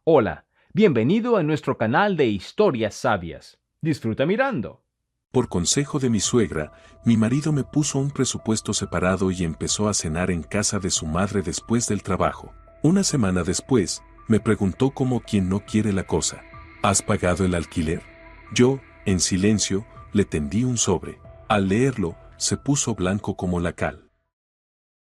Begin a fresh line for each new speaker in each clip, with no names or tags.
Hola, bienvenido a nuestro canal de historias sabias. Disfruta mirando.
Por consejo de mi suegra, mi marido me puso un presupuesto separado y empezó a cenar en casa de su madre después del trabajo. Una semana después, me preguntó como quien no quiere la cosa. ¿Has pagado el alquiler? Yo, en silencio, le tendí un sobre. Al leerlo, se puso blanco como la cal.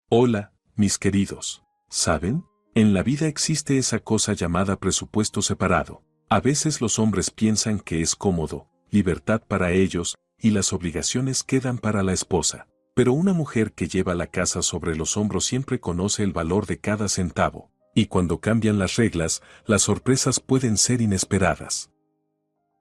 Hola, mis queridos. ¿Saben? En la vida existe esa cosa llamada presupuesto separado. A veces los hombres piensan que es cómodo, libertad para ellos, y las obligaciones quedan para la esposa. Pero una mujer que lleva la casa sobre los hombros siempre conoce el valor de cada centavo. Y cuando cambian las reglas, las sorpresas pueden ser inesperadas.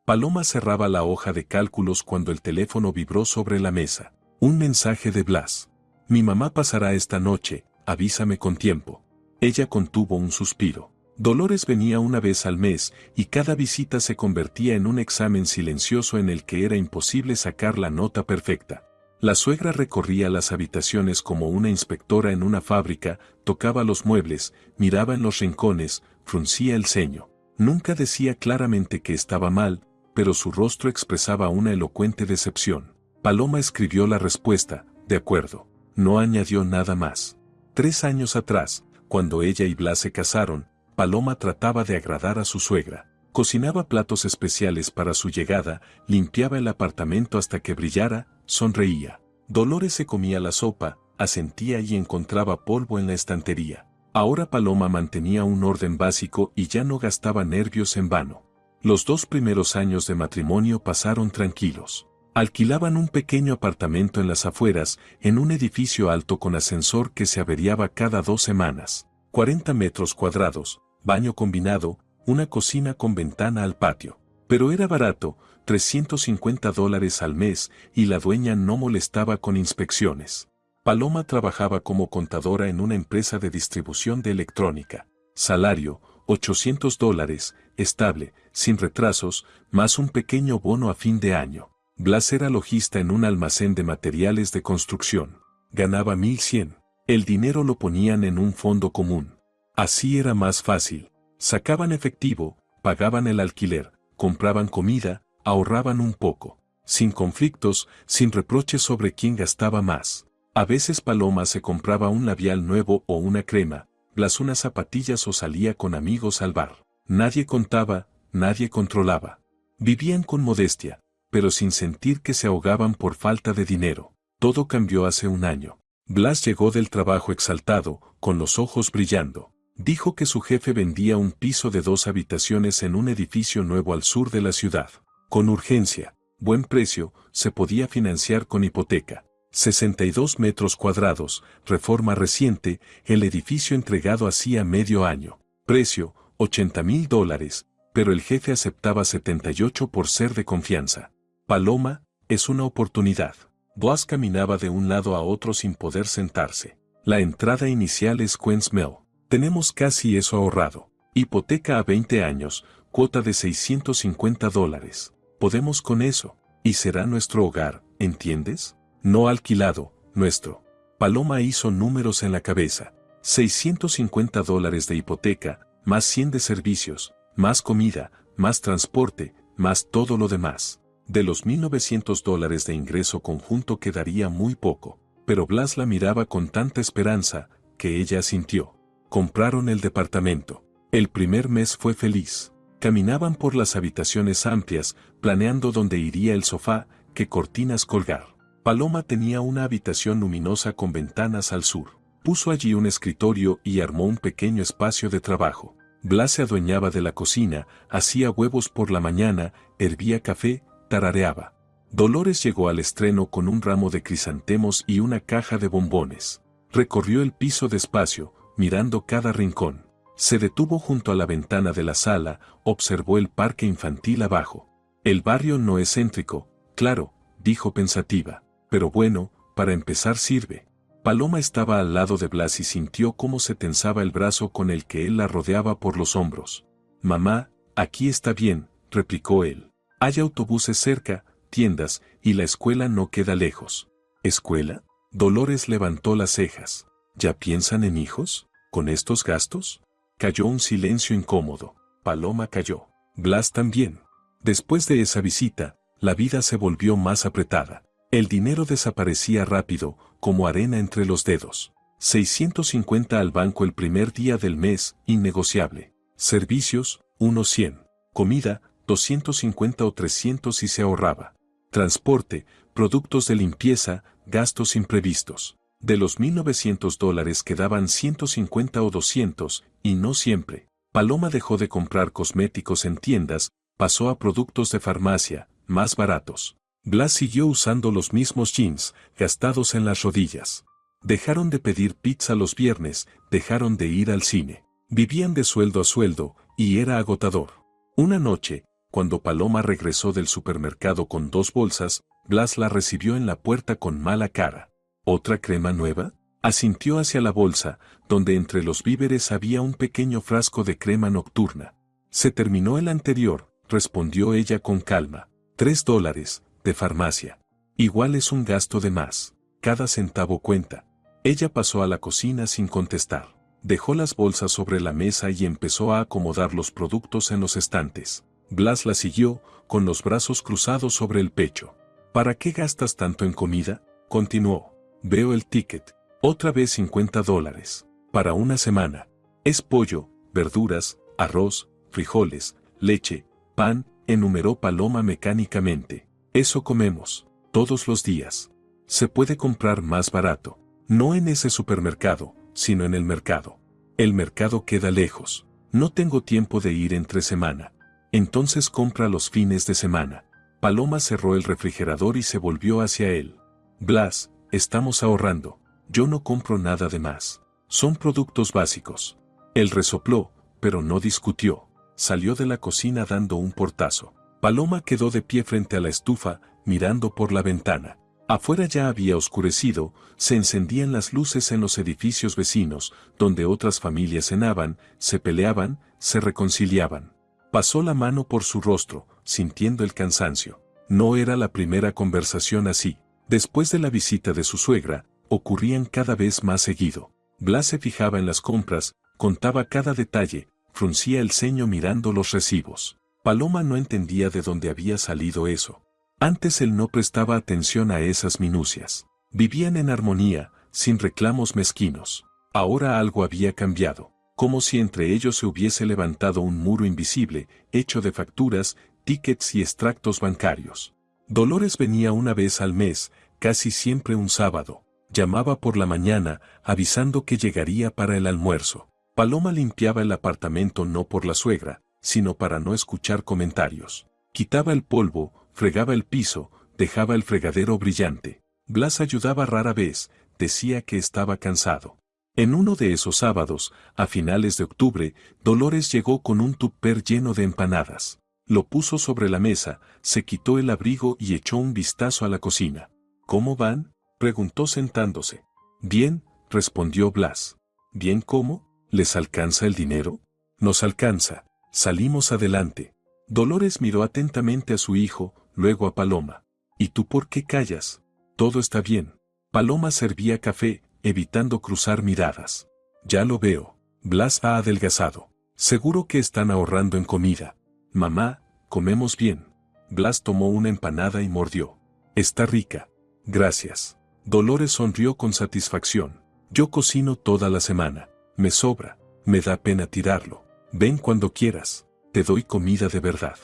Paloma cerraba la hoja de cálculos cuando el teléfono vibró sobre la mesa. Un mensaje de Blas. Mi mamá pasará esta noche, avísame con tiempo. Ella contuvo un suspiro. Dolores venía una vez al mes y cada visita se convertía en un examen silencioso en el que era imposible sacar la nota perfecta. La suegra recorría las habitaciones como una inspectora en una fábrica, tocaba los muebles, miraba en los rincones, fruncía el ceño. Nunca decía claramente que estaba mal, pero su rostro expresaba una elocuente decepción. Paloma escribió la respuesta, de acuerdo. No añadió nada más. 3 años atrás, cuando ella y Blas se casaron, Paloma trataba de agradar a su suegra. Cocinaba platos especiales para su llegada, limpiaba el apartamento hasta que brillara, sonreía. Dolores se comía la sopa, asentía y encontraba polvo en la estantería. Ahora Paloma mantenía un orden básico y ya no gastaba nervios en vano. Los 2 primeros años de matrimonio pasaron tranquilos. Alquilaban un pequeño apartamento en las afueras, en un edificio alto con ascensor que se averiaba cada 2 semanas. 40 metros cuadrados, baño combinado, una cocina con ventana al patio. Pero era barato, $350 al mes, y la dueña no molestaba con inspecciones. Paloma trabajaba como contadora en una empresa de distribución de electrónica. Salario, $800, estable, sin retrasos, más un pequeño bono a fin de año. Blas era logista en un almacén de materiales de construcción. Ganaba 1,100. El dinero lo ponían en un fondo común. Así era más fácil. Sacaban efectivo, pagaban el alquiler, compraban comida, ahorraban un poco. Sin conflictos, sin reproches sobre quién gastaba más. A veces Paloma se compraba un labial nuevo o una crema, Blas unas zapatillas o salía con amigos al bar. Nadie contaba, nadie controlaba. Vivían con modestia, pero sin sentir que se ahogaban por falta de dinero. Todo cambió hace un año. Blas llegó del trabajo exaltado, con los ojos brillando. Dijo que su jefe vendía un piso de 2 habitaciones en un edificio nuevo al sur de la ciudad. Con urgencia, buen precio, se podía financiar con hipoteca. 62 metros cuadrados, reforma reciente, el edificio entregado hacía medio año. Precio, $80,000, pero el jefe aceptaba 78 por ser de confianza. Paloma, es una oportunidad. Blas caminaba de un lado a otro sin poder sentarse. La entrada inicial es Queensmel. Tenemos casi eso ahorrado. Hipoteca a 20 años, cuota de $650. Podemos con eso. Y será nuestro hogar, ¿entiendes? No alquilado, nuestro. Paloma hizo números en la cabeza. $650 de hipoteca, más 100 de servicios, más comida, más transporte, más todo lo demás. De los $1,900 de ingreso conjunto quedaría muy poco, pero Blas la miraba con tanta esperanza, que ella asintió. Compraron el departamento. El primer mes fue feliz. Caminaban por las habitaciones amplias, planeando dónde iría el sofá, qué cortinas colgar. Paloma tenía una habitación luminosa con ventanas al sur. Puso allí un escritorio y armó un pequeño espacio de trabajo. Blas se adueñaba de la cocina, hacía huevos por la mañana, hervía café, tarareaba. Dolores llegó al estreno con un ramo de crisantemos y una caja de bombones. Recorrió el piso despacio, mirando cada rincón. Se detuvo junto a la ventana de la sala, observó el parque infantil abajo. El barrio no es céntrico, claro, dijo pensativa, pero bueno, para empezar sirve. Paloma estaba al lado de Blas y sintió cómo se tensaba el brazo con el que él la rodeaba por los hombros. Mamá, aquí está bien, replicó él. Hay autobuses cerca, tiendas, y la escuela no queda lejos. ¿Escuela? Dolores levantó las cejas. ¿Ya piensan en hijos? ¿Con estos gastos? Cayó un silencio incómodo. Paloma calló. Blas también. Después de esa visita, la vida se volvió más apretada. El dinero desaparecía rápido, como arena entre los dedos. 650 al banco el primer día del mes, innegociable. Servicios, unos 100. Comida, 250 o 300 y se ahorraba. Transporte, productos de limpieza, gastos imprevistos. De los $1,900 quedaban 150 o 200, y no siempre. Paloma dejó de comprar cosméticos en tiendas, pasó a productos de farmacia, más baratos. Blas siguió usando los mismos jeans, gastados en las rodillas. Dejaron de pedir pizza los viernes, dejaron de ir al cine. Vivían de sueldo a sueldo, y era agotador. Una noche, cuando Paloma regresó del supermercado con 2 bolsas, Blas la recibió en la puerta con mala cara. ¿Otra crema nueva? Asintió hacia la bolsa, donde entre los víveres había un pequeño frasco de crema nocturna. Se terminó el anterior, respondió ella con calma. $3, de farmacia. Igual es un gasto de más. Cada centavo cuenta. Ella pasó a la cocina sin contestar. Dejó las bolsas sobre la mesa y empezó a acomodar los productos en los estantes. Blas la siguió, con los brazos cruzados sobre el pecho. ¿Para qué gastas tanto en comida? Continuó. Veo el ticket. Otra vez $50. Para una semana. Es pollo, verduras, arroz, frijoles, leche, pan, enumeró Paloma mecánicamente. Eso comemos, todos los días. Se puede comprar más barato. No en ese supermercado, sino en el mercado. El mercado queda lejos. No tengo tiempo de ir entre semana. Entonces compra los fines de semana. Paloma cerró el refrigerador y se volvió hacia él. Blas, estamos ahorrando. Yo no compro nada de más. Son productos básicos. Él resopló, pero no discutió. Salió de la cocina dando un portazo. Paloma quedó de pie frente a la estufa, mirando por la ventana. Afuera ya había oscurecido, se encendían las luces en los edificios vecinos, donde otras familias cenaban, se peleaban, se reconciliaban. Pasó la mano por su rostro, sintiendo el cansancio. No era la primera conversación así. Después de la visita de su suegra, ocurrían cada vez más seguido. Blas se fijaba en las compras, contaba cada detalle, fruncía el ceño mirando los recibos. Paloma no entendía de dónde había salido eso. Antes él no prestaba atención a esas minucias. Vivían en armonía, sin reclamos mezquinos. Ahora algo había cambiado, como si entre ellos se hubiese levantado un muro invisible, hecho de facturas, tickets y extractos bancarios. Dolores venía una vez al mes, casi siempre un sábado. Llamaba por la mañana, avisando que llegaría para el almuerzo. Paloma limpiaba el apartamento no por la suegra, sino para no escuchar comentarios. Quitaba el polvo, fregaba el piso, dejaba el fregadero brillante. Blas ayudaba rara vez, decía que estaba cansado. En uno de esos sábados, a finales de octubre, Dolores llegó con un tupper lleno de empanadas. Lo puso sobre la mesa, se quitó el abrigo y echó un vistazo a la cocina. ¿Cómo van?, preguntó sentándose. Bien, respondió Blas. ¿Bien cómo? ¿Les alcanza el dinero? Nos alcanza. Salimos adelante. Dolores miró atentamente a su hijo, luego a Paloma. ¿Y tú por qué callas? Todo está bien. Paloma servía café, evitando cruzar miradas. Ya lo veo. Blas ha adelgazado. Seguro que están ahorrando en comida. Mamá, comemos bien. Blas tomó una empanada y mordió. Está rica. Gracias. Dolores sonrió con satisfacción. Yo cocino toda la semana. Me sobra. Me da pena tirarlo. Ven cuando quieras. Te doy comida de verdad.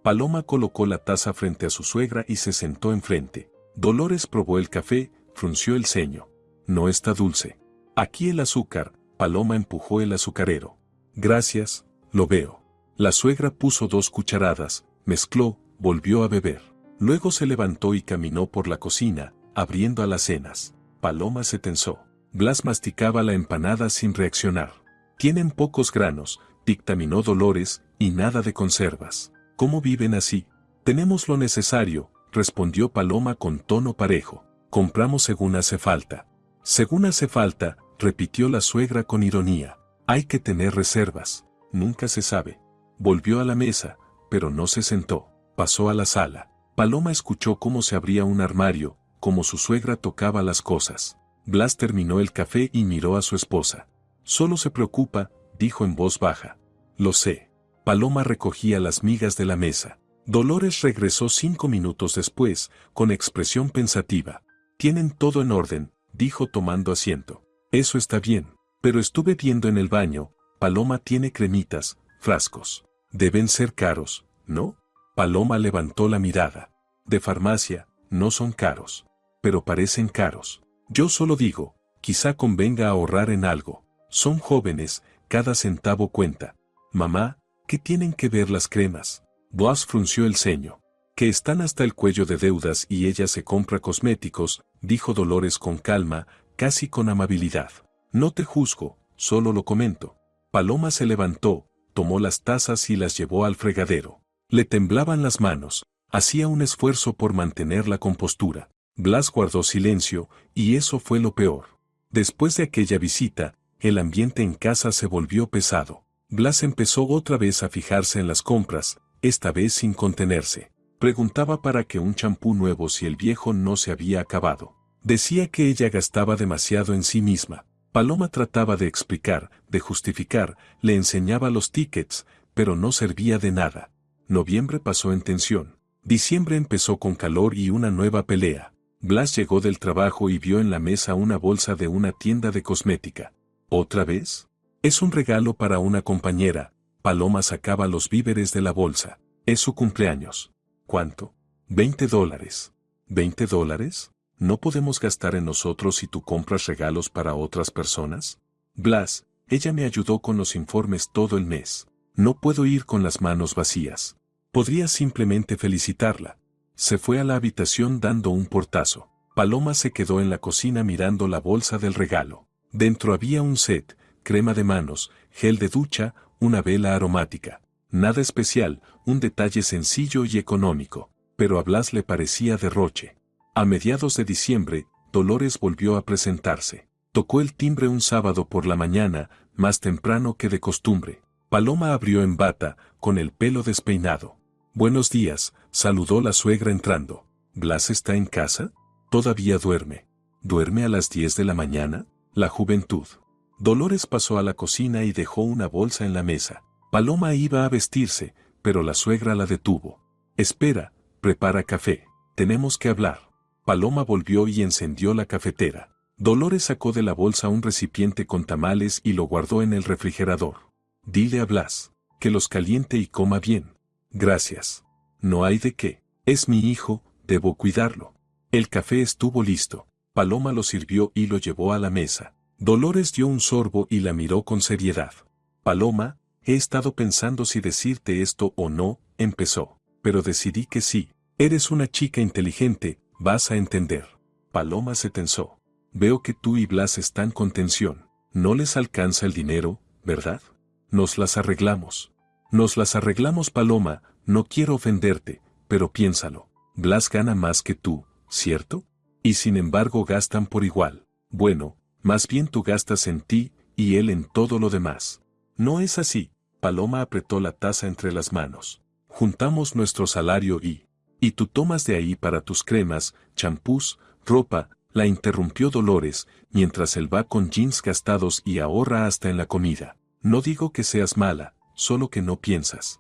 Paloma colocó la taza frente a su suegra y se sentó enfrente. Dolores probó el café, frunció el ceño. No está dulce. Aquí el azúcar. Paloma empujó el azucarero. Gracias, lo veo. La suegra puso 2 cucharadas, mezcló, volvió a beber. Luego se levantó y caminó por la cocina, abriendo alacenas. Paloma se tensó. Blas masticaba la empanada sin reaccionar. Tienen pocos granos, dictaminó Dolores, y nada de conservas. ¿Cómo viven así? Tenemos lo necesario, respondió Paloma con tono parejo. Compramos según hace falta. Según hace falta, repitió la suegra con ironía. Hay que tener reservas. Nunca se sabe. Volvió a la mesa, pero no se sentó. Pasó a la sala. Paloma escuchó cómo se abría un armario, cómo su suegra tocaba las cosas. Blas terminó el café y miró a su esposa. Solo se preocupa, dijo en voz baja. Lo sé. Paloma recogía las migas de la mesa. Dolores regresó 5 minutos después, con expresión pensativa. «Tienen todo en orden», dijo tomando asiento. «Eso está bien. Pero estuve viendo en el baño, Paloma tiene cremitas, frascos. Deben ser caros, ¿no?» Paloma levantó la mirada. «De farmacia, no son caros. Pero parecen caros. Yo solo digo, quizá convenga ahorrar en algo. Son jóvenes, cada centavo cuenta. Mamá, ¿qué tienen que ver las cremas?» Boaz frunció el ceño. «Que están hasta el cuello de deudas y ella se compra cosméticos», dijo Dolores con calma, casi con amabilidad. «No te juzgo, solo lo comento». Paloma se levantó, tomó las tazas y las llevó al fregadero. Le temblaban las manos, hacía un esfuerzo por mantener la compostura. Blas guardó silencio, y eso fue lo peor. Después de aquella visita, el ambiente en casa se volvió pesado. Blas empezó otra vez a fijarse en las compras, esta vez sin contenerse. Preguntaba para qué un champú nuevo si el viejo no se había acabado. Decía que ella gastaba demasiado en sí misma. Paloma trataba de explicar, de justificar, le enseñaba los tickets, pero no servía de nada. Noviembre pasó en tensión. Diciembre empezó con calor y una nueva pelea. Blas llegó del trabajo y vio en la mesa una bolsa de una tienda de cosmética. ¿Otra vez? Es un regalo para una compañera. Paloma sacaba los víveres de la bolsa. Es su cumpleaños. ¿Cuánto? $20. ¿$20? ¿No podemos gastar en nosotros si tú compras regalos para otras personas? Blas, ella me ayudó con los informes todo el mes. No puedo ir con las manos vacías. Podría simplemente felicitarla. Se fue a la habitación dando un portazo. Paloma se quedó en la cocina mirando la bolsa del regalo. Dentro había un set, crema de manos, gel de ducha, una vela aromática. Nada especial, un detalle sencillo y económico, pero a Blas le parecía derroche. A mediados de diciembre, Dolores volvió a presentarse. Tocó el timbre un sábado por la mañana, más temprano que de costumbre. Paloma abrió en bata, con el pelo despeinado. «Buenos días», saludó la suegra entrando. «¿Blas está en casa? Todavía duerme. ¿Duerme a las 10 de la mañana? La juventud». Dolores pasó a la cocina y dejó una bolsa en la mesa. Paloma iba a vestirse, pero la suegra la detuvo. «Espera, prepara café. Tenemos que hablar». Paloma volvió y encendió la cafetera. Dolores sacó de la bolsa un recipiente con tamales y lo guardó en el refrigerador. «Dile a Blas que los caliente y coma bien». «Gracias. No hay de qué. Es mi hijo, debo cuidarlo». El café estuvo listo. Paloma lo sirvió y lo llevó a la mesa. Dolores dio un sorbo y la miró con seriedad. «Paloma, he estado pensando si decirte esto o no», empezó. «Pero decidí que sí. Eres una chica inteligente, vas a entender». Paloma se tensó. «Veo que tú y Blas están con tensión. No les alcanza el dinero, ¿verdad? Nos las arreglamos». «Nos las arreglamos, Paloma, no quiero ofenderte, pero piénsalo. Blas gana más que tú, ¿cierto? Y sin embargo gastan por igual. Bueno, más bien tú gastas en ti, y él en todo lo demás». «No es así». Paloma apretó la taza entre las manos. «Juntamos nuestro salario y tú tomas de ahí para tus cremas, champús, ropa», la interrumpió Dolores, mientras él va con jeans gastados y ahorra hasta en la comida. «No digo que seas mala, solo que no piensas.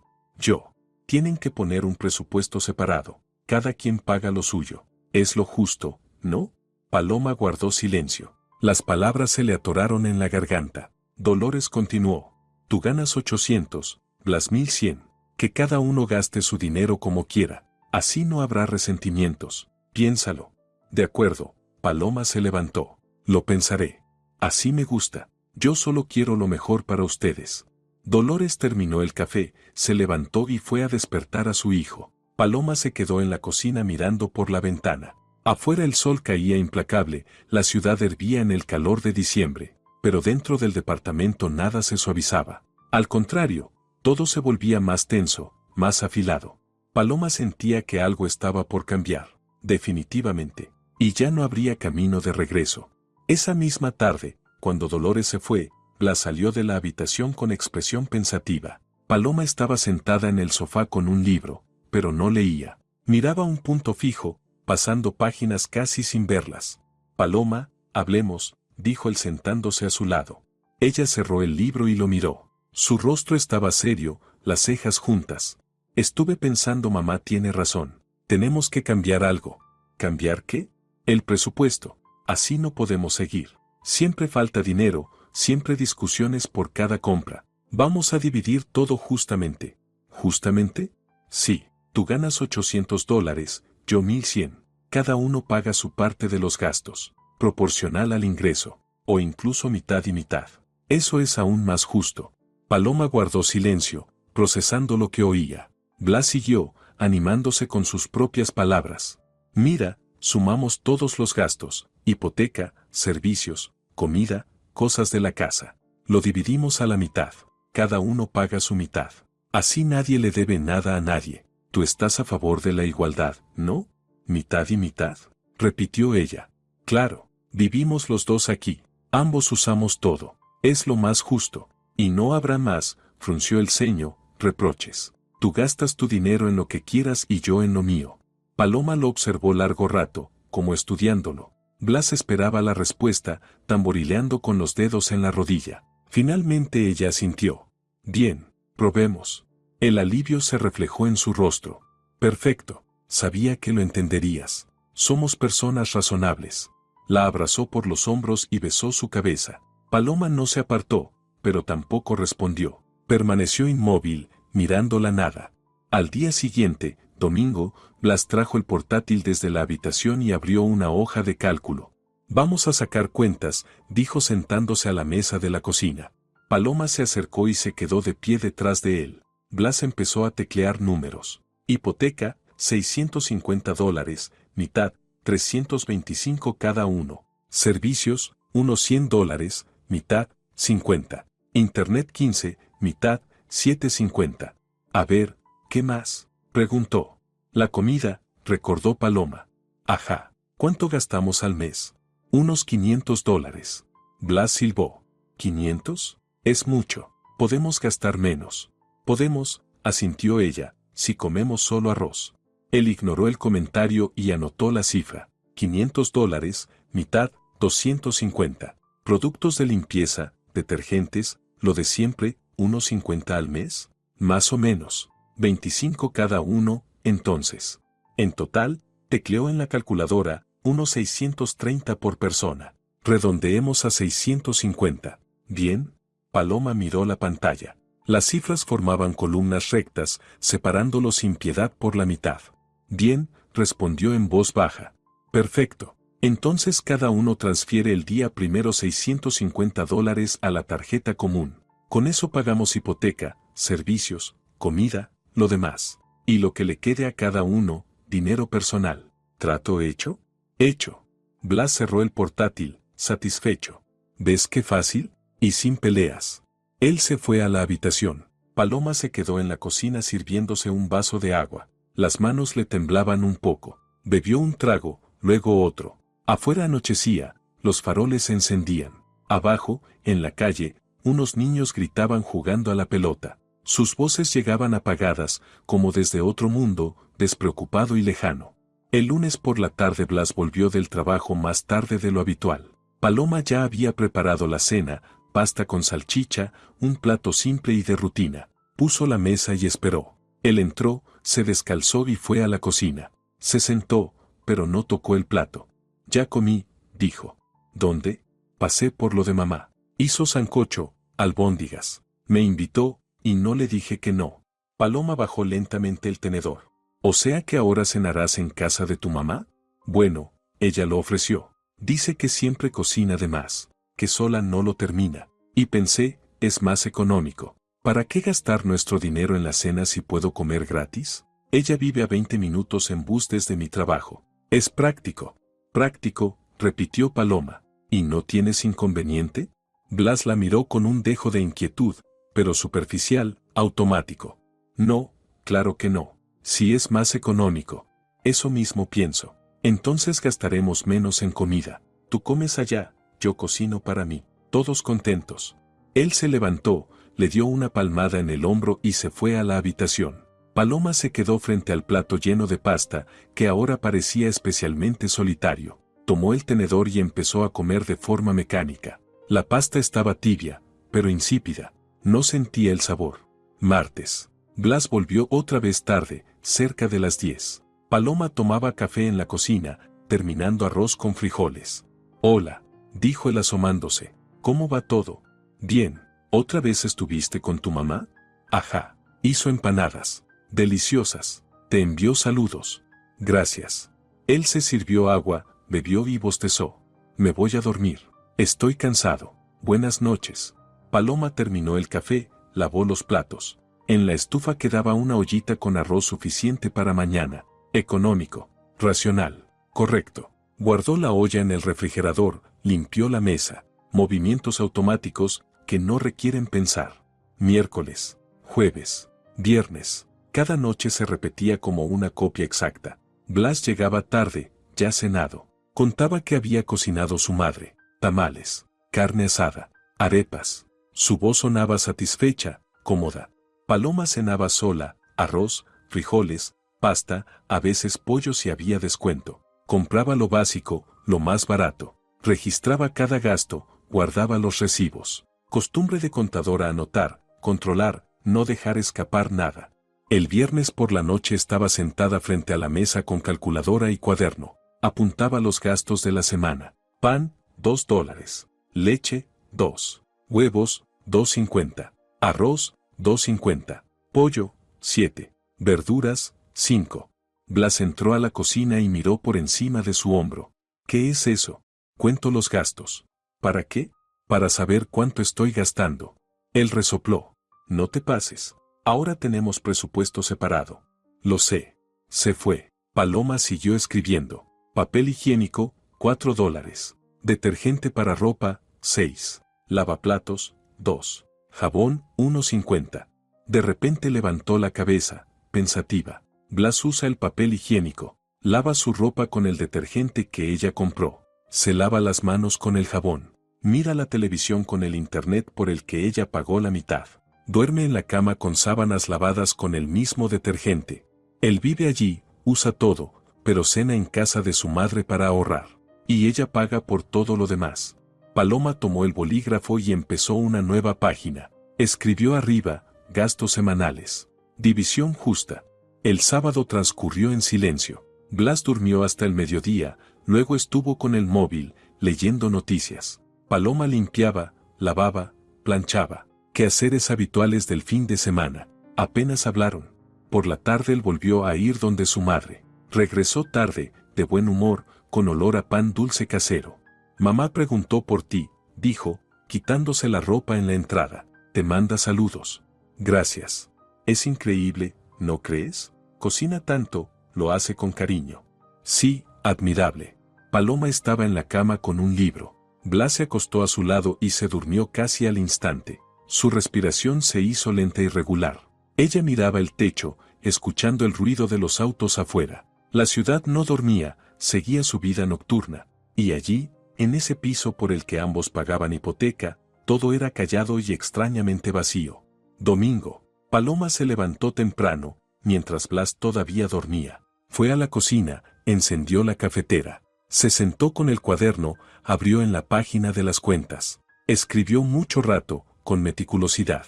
Tienen que poner un presupuesto separado. Cada quien paga lo suyo. Es lo justo, ¿no?» Paloma guardó silencio. Las palabras se le atoraron en la garganta. Dolores continuó. «Tú ganas 800, Blas 1100. Que cada uno gaste su dinero como quiera. Así no habrá resentimientos. Piénsalo». «De acuerdo». Paloma se levantó. «Lo pensaré. Así me gusta. Yo solo quiero lo mejor para ustedes». Dolores terminó el café, se levantó y fue a despertar a su hijo. Paloma se quedó en la cocina mirando por la ventana. Afuera el sol caía implacable, la ciudad hervía en el calor de diciembre, pero dentro del departamento nada se suavizaba. Al contrario, todo se volvía más tenso, más afilado. Paloma sentía que algo estaba por cambiar, definitivamente, y ya no habría camino de regreso. Esa misma tarde, cuando Dolores se fue, Blas salió de la habitación con expresión pensativa. Paloma estaba sentada en el sofá con un libro, pero no leía. Miraba un punto fijo, pasando páginas casi sin verlas. «Paloma, hablemos», dijo él sentándose a su lado. Ella cerró el libro y lo miró. Su rostro estaba serio, las cejas juntas. Estuve pensando, mamá tiene razón. Tenemos que cambiar algo. ¿Cambiar qué? El presupuesto. Así no podemos seguir. Siempre falta dinero, siempre discusiones por cada compra. Vamos a dividir todo justamente. ¿Justamente? Sí, tú ganas $800, yo 1100. Cada uno paga su parte de los gastos, proporcional al ingreso, o incluso mitad y mitad. Eso es aún más justo. Paloma guardó silencio, procesando lo que oía. Blas siguió, animándose con sus propias palabras. Mira, sumamos todos los gastos, hipoteca, servicios, comida, cosas de la casa. Lo dividimos a la mitad. Cada uno paga su mitad. Así nadie le debe nada a nadie. Tú estás a favor de la igualdad, ¿no? ¿Mitad y mitad? Repitió ella. Claro, vivimos los dos aquí. Ambos usamos todo. Es lo más justo. Y no habrá más, frunció el ceño, reproches. Tú gastas tu dinero en lo que quieras y yo en lo mío. Paloma lo observó largo rato, como estudiándolo. Blas esperaba la respuesta, tamborileando con los dedos en la rodilla. Finalmente ella asintió. Bien, probemos. El alivio se reflejó en su rostro. Perfecto, sabía que lo entenderías. Somos personas razonables. La abrazó por los hombros y besó su cabeza. Paloma no se apartó, pero tampoco respondió. Permaneció inmóvil, mirando la nada. Al día siguiente, domingo, Blas trajo el portátil desde la habitación y abrió una hoja de cálculo. Vamos a sacar cuentas, dijo sentándose a la mesa de la cocina. Paloma se acercó y se quedó de pie detrás de él. Blas empezó a teclear números. Hipoteca, $650, mitad, 325 cada uno. Servicios, unos $100, mitad, 50. Internet 15, mitad, 750. A ver, ¿qué más? Preguntó. La comida, recordó Paloma. Ajá. ¿Cuánto gastamos al mes? Unos $500. Blas silbó. ¿500? Es mucho. Podemos gastar menos. Podemos, asintió ella, si comemos solo arroz. Él ignoró el comentario y anotó la cifra. $500, mitad, 250. Productos de limpieza, detergentes, lo de siempre, unos 50 al mes. Más o menos. 25 cada uno, entonces. En total, tecleó en la calculadora, unos 630 por persona. Redondeemos a 650. Bien. Paloma miró la pantalla. Las cifras formaban columnas rectas, separándolo sin piedad por la mitad. Bien, respondió en voz baja. Perfecto. Entonces cada uno transfiere el día primero $650 a la tarjeta común. Con eso pagamos hipoteca, servicios, comida, lo demás. Y lo que le quede a cada uno, dinero personal. ¿Trato hecho? Hecho. Blas cerró el portátil, satisfecho. ¿Ves qué fácil? Y sin peleas. Él se fue a la habitación. Paloma se quedó en la cocina sirviéndose un vaso de agua. Las manos le temblaban un poco. Bebió un trago, luego otro. Afuera anochecía, los faroles se encendían. Abajo, en la calle, unos niños gritaban jugando a la pelota. Sus voces llegaban apagadas, como desde otro mundo, despreocupado y lejano. El lunes por la tarde Blas volvió del trabajo más tarde de lo habitual. Paloma ya había preparado la cena, pasta con salchicha, un plato simple y de rutina. Puso la mesa y esperó. Él entró, se descalzó y fue a la cocina. Se sentó, pero no tocó el plato. Ya comí, dijo. ¿Dónde? Pasé por lo de mamá. Hizo sancocho, albóndigas. Me invitó, y no le dije que no. Paloma bajó lentamente el tenedor. ¿O sea que ahora cenarás en casa de tu mamá? Bueno, ella lo ofreció. Dice que siempre cocina de más, que sola no lo termina. Y pensé, es más económico. ¿Para qué gastar nuestro dinero en la cena si puedo comer gratis? Ella vive a 20 minutos en bus desde mi trabajo. Es práctico. Práctico, repitió Paloma. ¿Y no tienes inconveniente? Blas la miró con un dejo de inquietud, pero superficial, automático. No, claro que no. Si es más económico. Eso mismo pienso. Entonces gastaremos menos en comida. Tú comes allá, yo cocino para mí. Todos contentos. Él se levantó, le dio una palmada en el hombro y se fue a la habitación. Paloma se quedó frente al plato lleno de pasta, que ahora parecía especialmente solitario. Tomó el tenedor y empezó a comer de forma mecánica. La pasta estaba tibia, pero insípida. No sentía el sabor. Martes. Blas volvió otra vez tarde, cerca de las 10. Paloma tomaba café en la cocina, terminando arroz con frijoles. Hola, dijo él asomándose. ¿Cómo va todo? Bien. ¿Otra vez estuviste con tu mamá? Ajá. Hizo empanadas. Deliciosas. Te envió saludos. Gracias. Él se sirvió agua, bebió y bostezó. Me voy a dormir. Estoy cansado. Buenas noches. Paloma terminó el café, lavó los platos. En la estufa quedaba una ollita con arroz suficiente para mañana. Económico. Racional. Correcto. Guardó la olla en el refrigerador, limpió la mesa. Movimientos automáticos que no requieren pensar. Miércoles, jueves, viernes. Cada noche se repetía como una copia exacta. Blas llegaba tarde, ya cenado. Contaba que había cocinado su madre. Tamales, carne asada, arepas. Su voz sonaba satisfecha, cómoda. Paloma cenaba sola, arroz, frijoles, pasta, a veces pollo si había descuento. Compraba lo básico, lo más barato. Registraba cada gasto, guardaba los recibos. Costumbre de contadora anotar, controlar, no dejar escapar nada. El viernes por la noche estaba sentada frente a la mesa con calculadora y cuaderno. Apuntaba los gastos de la semana. Pan, $2. Leche, 2. Huevos, 2.50. Arroz, 2.50. Pollo, 7. Verduras, 5. Blas entró a la cocina y miró por encima de su hombro. ¿Qué es eso? Cuento los gastos. ¿Para qué? Para saber cuánto estoy gastando. Él resopló. No te pases. Ahora tenemos presupuesto separado. Lo sé. Se fue. Paloma siguió escribiendo. Papel higiénico, $4. Detergente para ropa, 6. Lavaplatos, 2. Jabón, 1.50. De repente levantó la cabeza, pensativa. Blas usa el papel higiénico. Lava su ropa con el detergente que ella compró. Se lava las manos con el jabón. Mira la televisión con el internet por el que ella pagó la mitad. Duerme en la cama con sábanas lavadas con el mismo detergente. Él vive allí, usa todo, pero cena en casa de su madre para ahorrar. Y ella paga por todo lo demás. Paloma tomó el bolígrafo y empezó una nueva página. Escribió arriba, gastos semanales. División justa. El sábado transcurrió en silencio. Blas durmió hasta el mediodía, luego estuvo con el móvil, leyendo noticias. Paloma limpiaba, lavaba, planchaba. Quehaceres habituales del fin de semana. Apenas hablaron. Por la tarde él volvió a ir donde su madre. Regresó tarde, de buen humor, con olor a pan dulce casero. Mamá preguntó por ti, dijo, quitándose la ropa en la entrada. Te manda saludos. Gracias. Es increíble, ¿no crees? Cocina tanto, lo hace con cariño. Sí, admirable. Paloma estaba en la cama con un libro. Blas se acostó a su lado y se durmió casi al instante. Su respiración se hizo lenta y regular. Ella miraba el techo, escuchando el ruido de los autos afuera. La ciudad no dormía, seguía su vida nocturna. Y allí, en ese piso por el que ambos pagaban hipoteca, todo era callado y extrañamente vacío. Domingo. Paloma se levantó temprano, mientras Blas todavía dormía. Fue a la cocina, encendió la cafetera. Se sentó con el cuaderno, abrió en la página de las cuentas. Escribió mucho rato, con meticulosidad.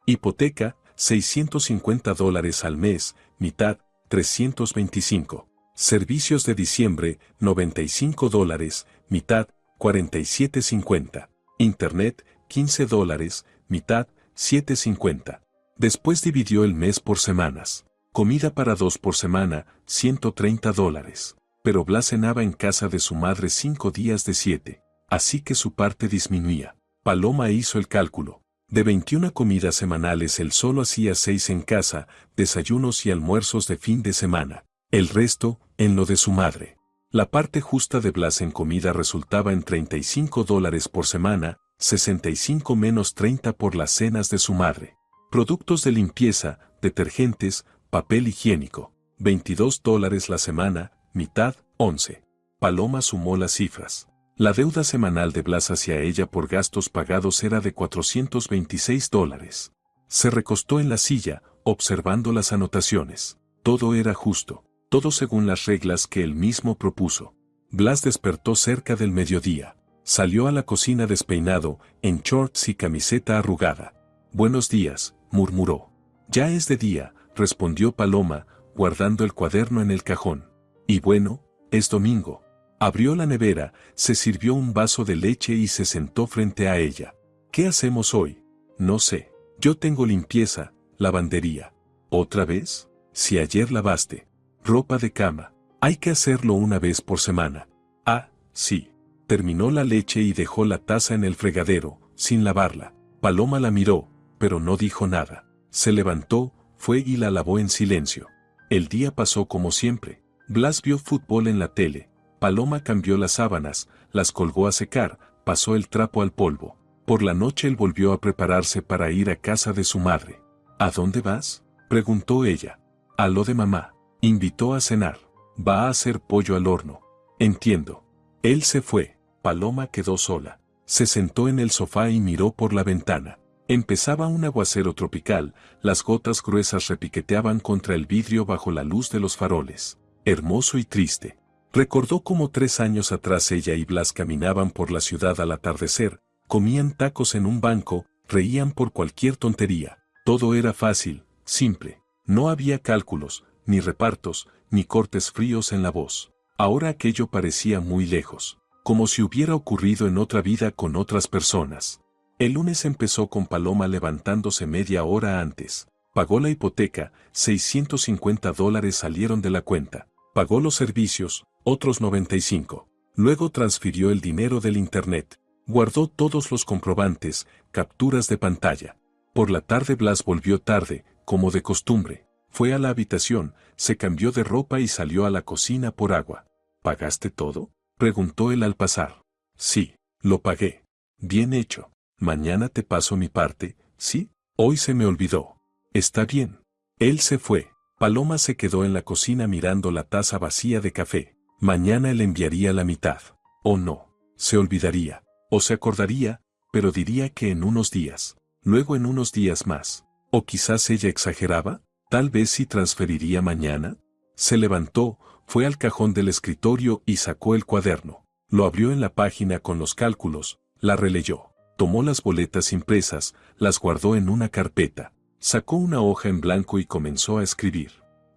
Hipoteca, $650 al mes, mitad, 325. Servicios de diciembre, $95, mitad, 47.50. Internet, $15, mitad, 7.50. Después dividió el mes por semanas. Comida para 2 por semana, $130. Pero Blas cenaba en casa de su madre 5 días de 7. Así que su parte disminuía. Paloma hizo el cálculo. De 21 comidas semanales él solo hacía 6 en casa, desayunos y almuerzos de fin de semana. El resto, en lo de su madre. La parte justa de Blas en comida resultaba en $35 por semana, 65 menos 30 por las cenas de su madre. Productos de limpieza, detergentes, papel higiénico, $22 la semana, mitad, 11. Paloma sumó las cifras. La deuda semanal de Blas hacia ella por gastos pagados era de $426. Se recostó en la silla, observando las anotaciones. Todo era justo, todo según las reglas que él mismo propuso. Blas despertó cerca del mediodía. Salió a la cocina despeinado, en shorts y camiseta arrugada. Buenos días, murmuró. Ya es de día, respondió Paloma, guardando el cuaderno en el cajón. Y bueno, es domingo. Abrió la nevera, se sirvió un vaso de leche y se sentó frente a ella. ¿Qué hacemos hoy? No sé. Yo tengo limpieza, lavandería. ¿Otra vez? Si ayer lavaste. Ropa de cama. Hay que hacerlo una vez por semana. Ah, sí. Terminó la leche y dejó la taza en el fregadero, sin lavarla. Paloma la miró, pero no dijo nada. Se levantó, fue y la lavó en silencio. El día pasó como siempre. Blas vio fútbol en la tele. Paloma cambió las sábanas, las colgó a secar, pasó el trapo al polvo. Por la noche él volvió a prepararse para ir a casa de su madre. ¿A dónde vas?, preguntó ella. A lo de mamá. Invitó a cenar. Va a hacer pollo al horno. Entiendo. Él se fue. Paloma quedó sola. Se sentó en el sofá y miró por la ventana. Empezaba un aguacero tropical, las gotas gruesas repiqueteaban contra el vidrio bajo la luz de los faroles. Hermoso y triste. Recordó cómo 3 años atrás ella y Blas caminaban por la ciudad al atardecer, comían tacos en un banco, reían por cualquier tontería. Todo era fácil, simple. No había cálculos, ni repartos, ni cortes fríos en la voz. Ahora aquello parecía muy lejos, como si hubiera ocurrido en otra vida con otras personas. El lunes empezó con Paloma levantándose media hora antes. Pagó la hipoteca, $650 salieron de la cuenta. Pagó los servicios, otros 95. Luego transfirió el dinero del internet. Guardó todos los comprobantes, capturas de pantalla. Por la tarde Blas volvió tarde, como de costumbre. Fue a la habitación, se cambió de ropa y salió a la cocina por agua. ¿Pagaste todo?, preguntó él al pasar. Sí, lo pagué. Bien hecho. Mañana te paso mi parte, ¿sí? Hoy se me olvidó. Está bien. Él se fue. Paloma se quedó en la cocina mirando la taza vacía de café. Mañana él enviaría la mitad. O no. Se olvidaría. O se acordaría, pero diría que en unos días. Luego en unos días más. O quizás ella exageraba. Tal vez sí transferiría mañana. Se levantó, fue al cajón del escritorio y sacó el cuaderno. Lo abrió en la página con los cálculos, la releyó. Tomó las boletas impresas, las guardó en una carpeta. Sacó una hoja en blanco y comenzó a escribir.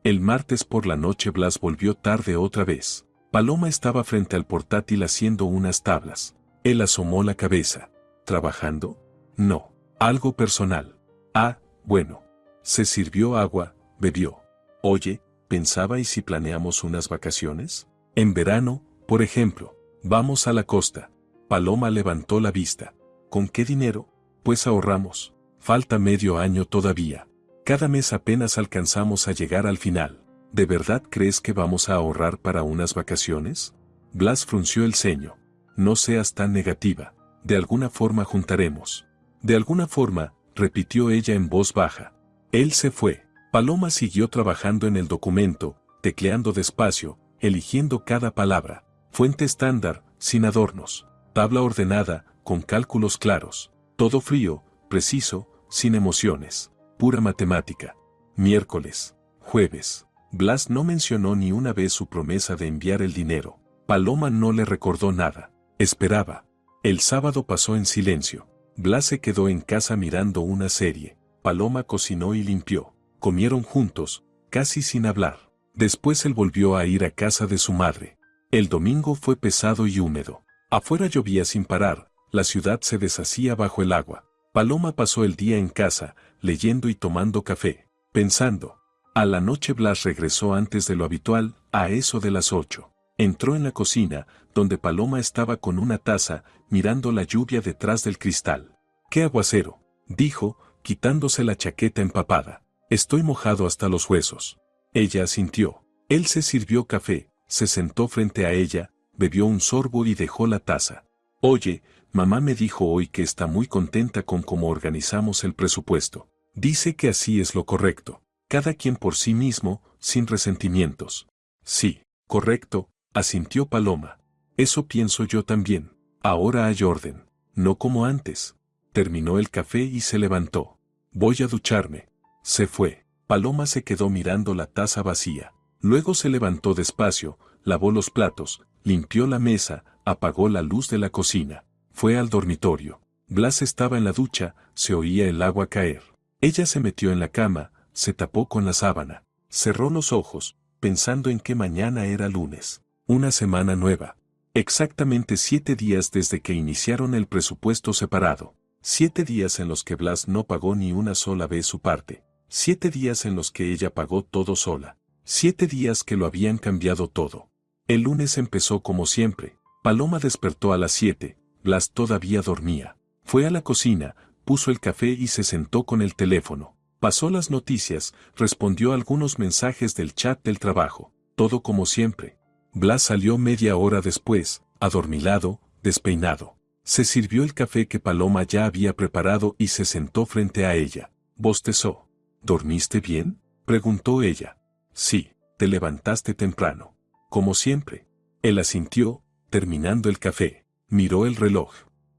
El martes por la noche Blas volvió tarde otra vez. Paloma estaba frente al portátil haciendo unas tablas. Él asomó la cabeza. ¿Trabajando? No. Algo personal. Ah, bueno. Se sirvió agua, bebió. Oye, pensaba, ¿y si planeamos unas vacaciones? En verano, por ejemplo. Vamos a la costa. Paloma levantó la vista. ¿Con qué dinero? Pues ahorramos. Falta medio año todavía. Cada mes apenas alcanzamos a llegar al final. ¿De verdad crees que vamos a ahorrar para unas vacaciones? Blas frunció el ceño. No seas tan negativa. De alguna forma juntaremos. De alguna forma, repitió ella en voz baja. Él se fue. Paloma siguió trabajando en el documento, tecleando despacio, eligiendo cada palabra. Fuente estándar, sin adornos. Tabla ordenada, con cálculos claros. Todo frío, preciso, sin emociones. Pura matemática. Miércoles. Jueves. Blas no mencionó ni una vez su promesa de enviar el dinero. Paloma no le recordó nada. Esperaba. El sábado pasó en silencio. Blas se quedó en casa mirando una serie. Paloma cocinó y limpió. Comieron juntos, casi sin hablar. Después él volvió a ir a casa de su madre. El domingo fue pesado y húmedo. Afuera llovía sin parar, la ciudad se deshacía bajo el agua. Paloma pasó el día en casa, leyendo y tomando café, pensando. A la noche Blas regresó antes de lo habitual, a eso de las 8. Entró en la cocina, donde Paloma estaba con una taza, mirando la lluvia detrás del cristal. ¡Qué aguacero!, dijo, quitándose la chaqueta empapada. Estoy mojado hasta los huesos. Ella asintió. Él se sirvió café, se sentó frente a ella, bebió un sorbo y dejó la taza. Oye, mamá me dijo hoy que está muy contenta con cómo organizamos el presupuesto. Dice que así es lo correcto. Cada quien por sí mismo, sin resentimientos. Sí, correcto, asintió Paloma. Eso pienso yo también. Ahora hay orden. No como antes. Terminó el café y se levantó. Voy a ducharme. Se fue. Paloma se quedó mirando la taza vacía. Luego se levantó despacio, lavó los platos, limpió la mesa, apagó la luz de la cocina. Fue al dormitorio. Blas estaba en la ducha, se oía el agua caer. Ella se metió en la cama, se tapó con la sábana, cerró los ojos, pensando en que mañana era lunes. Una semana nueva. Exactamente 7 días desde que iniciaron el presupuesto separado. 7 días en los que Blas no pagó ni una sola vez su parte. 7 días en los que ella pagó todo sola. 7 días que lo habían cambiado todo. El lunes empezó como siempre. Paloma despertó a las 7. Blas todavía dormía. Fue a la cocina, puso el café y se sentó con el teléfono. Pasó las noticias, respondió algunos mensajes del chat del trabajo. Todo como siempre. Blas salió media hora después, adormilado, despeinado. Se sirvió el café que Paloma ya había preparado y se sentó frente a ella. Bostezó. ¿Dormiste bien?, preguntó ella. Sí, te levantaste temprano. Como siempre. Él asintió, terminando el café. Miró el reloj.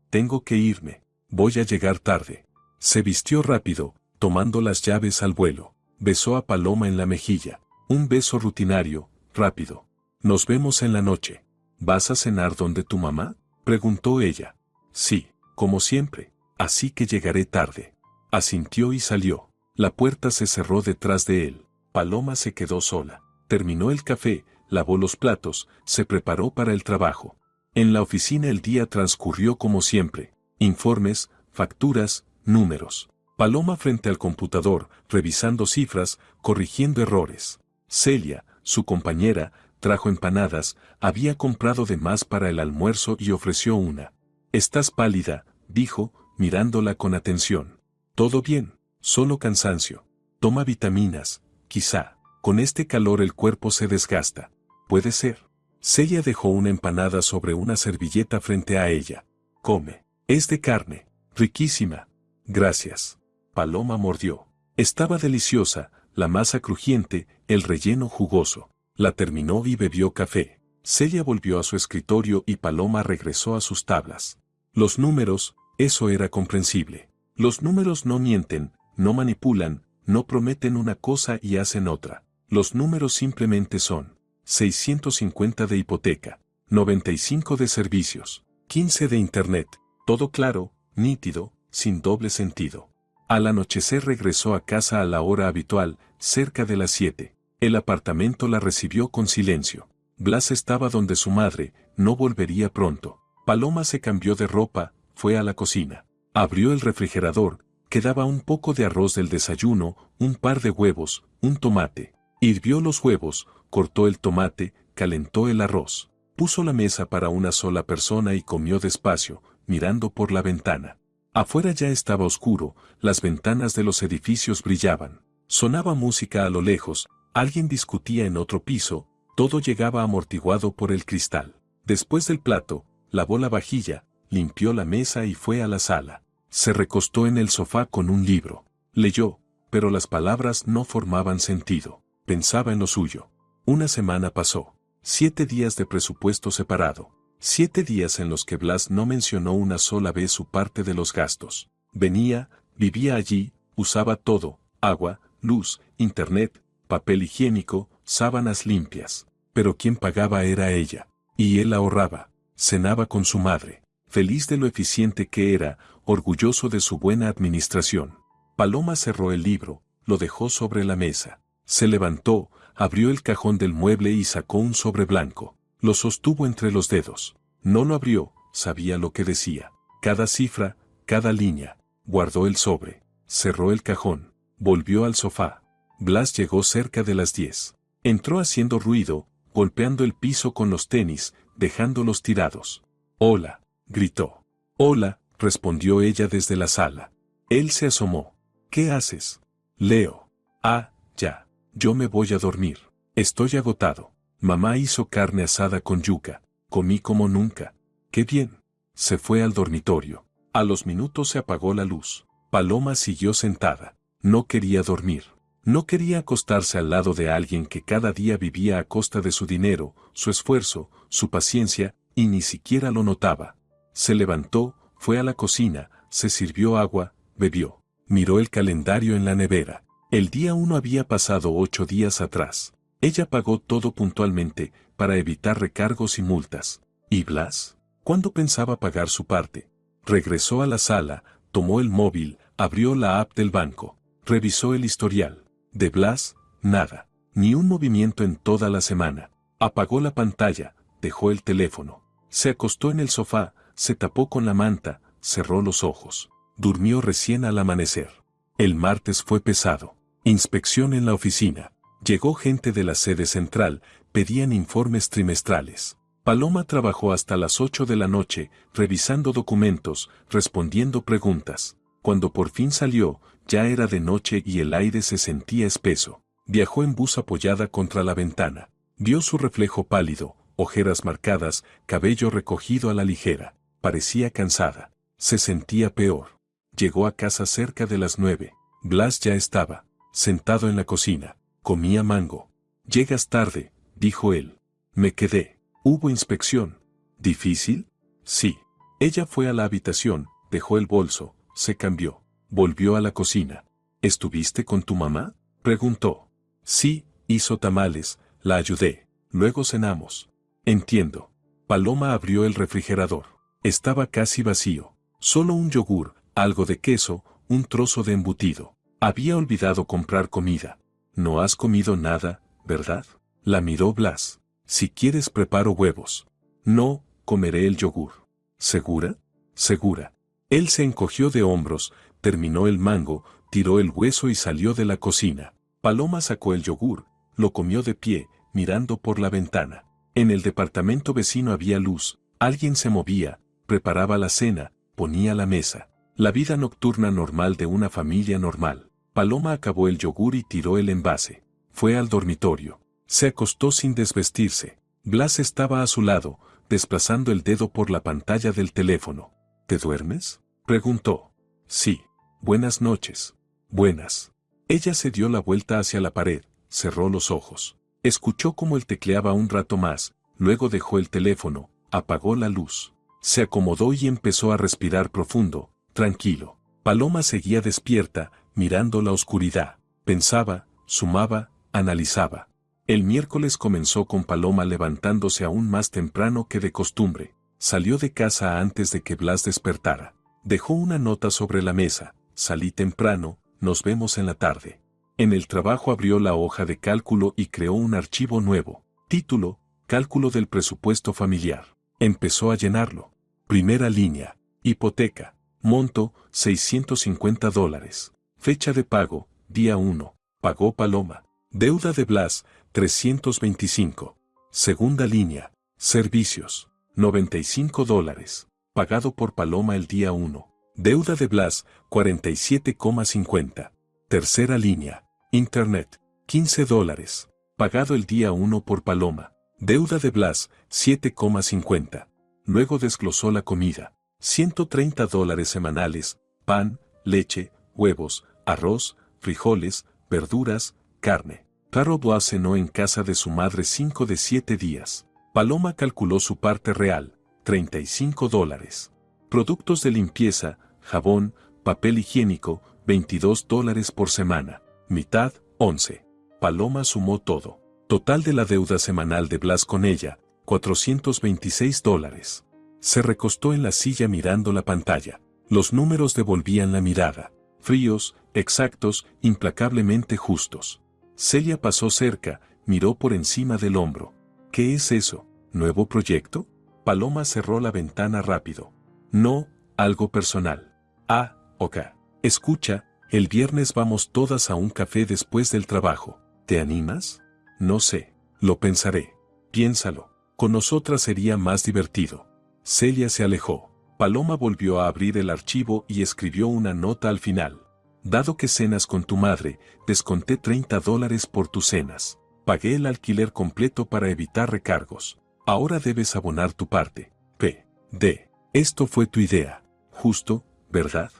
Tengo que irme. Voy a llegar tarde. Se vistió rápido, tomando las llaves al vuelo. Besó a Paloma en la mejilla. Un beso rutinario, rápido. Nos vemos en la noche. ¿Vas a cenar donde tu mamá?, preguntó ella. Sí, como siempre. Así que llegaré tarde. Asintió y salió. La puerta se cerró detrás de él. Paloma se quedó sola. Terminó el café, lavó los platos, se preparó para el trabajo. En la oficina el día transcurrió como siempre. Informes, facturas, números. Paloma frente al computador, revisando cifras, corrigiendo errores. Celia, su compañera, trajo empanadas, había comprado de más para el almuerzo y ofreció una. Estás pálida, dijo, mirándola con atención. Todo bien, solo cansancio. Toma vitaminas, quizá. Con este calor el cuerpo se desgasta. Puede ser. Celia dejó una empanada sobre una servilleta frente a ella. Come. Es de carne. Riquísima. Gracias. Paloma mordió. Estaba deliciosa, la masa crujiente, el relleno jugoso. La terminó y bebió café. Celia volvió a su escritorio y Paloma regresó a sus tablas. Los números, eso era comprensible. Los números no mienten, no manipulan, no prometen una cosa y hacen otra. Los números simplemente son 650 de hipoteca, 95 de servicios, 15 de internet, todo claro, nítido, sin doble sentido. Al anochecer regresó a casa a la hora habitual, cerca de las 7. El apartamento la recibió con silencio. Blas estaba donde su madre, no volvería pronto. Paloma se cambió de ropa, fue a la cocina. Abrió el refrigerador, quedaba un poco de arroz del desayuno, un par de huevos, un tomate. Hirvió los huevos, cortó el tomate, calentó el arroz. Puso la mesa para una sola persona y comió despacio, mirando por la ventana. Afuera ya estaba oscuro, las ventanas de los edificios brillaban. Sonaba música a lo lejos, alguien discutía en otro piso, todo llegaba amortiguado por el cristal. Después del plato, lavó la vajilla, limpió la mesa y fue a la sala. Se recostó en el sofá con un libro. Leyó, pero las palabras no formaban sentido. Pensaba en lo suyo. Una semana pasó. 7 días de presupuesto separado. 7 días en los que Blas no mencionó una sola vez su parte de los gastos. Venía, vivía allí, usaba todo, agua, luz, internet, papel higiénico, sábanas limpias. Pero quien pagaba era ella. Y él ahorraba. Cenaba con su madre. Feliz de lo eficiente que era, orgulloso de su buena administración. Paloma cerró el libro, lo dejó sobre la mesa. Se levantó, abrió el cajón del mueble y sacó un sobre blanco. Lo sostuvo entre los dedos. No lo abrió, sabía lo que decía. Cada cifra, cada línea. Guardó el sobre. Cerró el cajón. Volvió al sofá. Blas llegó cerca de las 10. Entró haciendo ruido, golpeando el piso con los tenis, dejándolos tirados. «Hola», gritó. «Hola», respondió ella desde la sala. Él se asomó. «¿Qué haces?» «Leo». «Ah, ya. Yo me voy a dormir. Estoy agotado. Mamá hizo carne asada con yuca. Comí como nunca. ¡Qué bien!». Se fue al dormitorio. A los minutos se apagó la luz. Paloma siguió sentada. No quería dormir. No quería acostarse al lado de alguien que cada día vivía a costa de su dinero, su esfuerzo, su paciencia, y ni siquiera lo notaba. Se levantó, fue a la cocina, se sirvió agua, bebió. Miró el calendario en la nevera. El día 1 había pasado 8 días atrás. Ella pagó todo puntualmente, para evitar recargos y multas. ¿Y Blas? ¿Cuándo pensaba pagar su parte? Regresó a la sala, tomó el móvil, abrió la app del banco. Revisó el historial. De Blas, nada. Ni un movimiento en toda la semana. Apagó la pantalla, dejó el teléfono. Se acostó en el sofá, se tapó con la manta, cerró los ojos. Durmió recién al amanecer. El martes fue pesado. Inspección en la oficina. Llegó gente de la sede central, pedían informes trimestrales. Paloma trabajó hasta las 8 de la noche, revisando documentos, respondiendo preguntas. Cuando por fin salió, ya era de noche y el aire se sentía espeso. Viajó en bus apoyada contra la ventana. Vio su reflejo pálido, ojeras marcadas, cabello recogido a la ligera. Parecía cansada. Se sentía peor. Llegó a casa cerca de las 9. Blas ya estaba, sentado en la cocina. Comía mango. «Llegas tarde», dijo él. Me quedé. ¿Hubo inspección? ¿Difícil? Sí. Ella fue a la habitación, dejó el bolso, se cambió. Volvió a la cocina. ¿Estuviste con tu mamá?, preguntó. Sí, hizo tamales, la ayudé. Luego cenamos. Entiendo. Paloma abrió el refrigerador. Estaba casi vacío. Solo un yogur, algo de queso, un trozo de embutido. Había olvidado comprar comida. No has comido nada, ¿verdad? La miró Blas. Si quieres preparo huevos. No, comeré el yogur. ¿Segura? Segura. Él se encogió de hombros, terminó el mango, tiró el hueso y salió de la cocina. Paloma sacó el yogur, lo comió de pie, mirando por la ventana. En el departamento vecino había luz, alguien se movía, preparaba la cena, ponía la mesa. La vida nocturna normal de una familia normal. Paloma acabó el yogur y tiró el envase. Fue al dormitorio. Se acostó sin desvestirse. Blas estaba a su lado, desplazando el dedo por la pantalla del teléfono. ¿Te duermes?, preguntó. Sí. Buenas noches. Buenas. Ella se dio la vuelta hacia la pared, cerró los ojos. Escuchó cómo él tecleaba un rato más, luego dejó el teléfono, apagó la luz. Se acomodó y empezó a respirar profundo, tranquilo. Paloma seguía despierta, mirando la oscuridad. Pensaba, sumaba, analizaba. El miércoles comenzó con Paloma levantándose aún más temprano que de costumbre. Salió de casa antes de que Blas despertara. Dejó una nota sobre la mesa. Salí temprano, nos vemos en la tarde. En el trabajo abrió la hoja de cálculo y creó un archivo nuevo. Título, Cálculo del presupuesto familiar. Empezó a llenarlo. Primera línea. Hipoteca. Monto, $650. Fecha de pago, día 1. Pagó Paloma. Deuda de Blas, 325. Segunda línea. Servicios. $95. Pagado por Paloma el día 1. Deuda de Blas, 47,50. Tercera línea. Internet. $15. Pagado el día 1 por Paloma. Deuda de Blas, 7,50. Luego desglosó la comida. $130 semanales, pan, leche, huevos, arroz, frijoles, verduras, carne. Caro Blas cenó en casa de su madre 5 de 7 días. Paloma calculó su parte real, $35. Productos de limpieza, jabón, papel higiénico, $22 por semana. Mitad, 11. Paloma sumó todo. Total de la deuda semanal de Blas con ella, $426. Se recostó en la silla mirando la pantalla. Los números devolvían la mirada. Fríos, exactos, implacablemente justos. Celia pasó cerca, miró por encima del hombro. ¿Qué es eso? ¿Nuevo proyecto? Paloma cerró la ventana rápido. No, algo personal. Ah, ok. Escucha, el viernes vamos todas a un café después del trabajo. ¿Te animas? No sé. Lo pensaré. Piénsalo. Con nosotras sería más divertido. Celia se alejó. Paloma volvió a abrir el archivo y escribió una nota al final. Dado que cenas con tu madre, desconté $30 por tus cenas. Pagué el alquiler completo para evitar recargos. Ahora debes abonar tu parte. P.D. Esto fue tu idea. Justo, ¿verdad?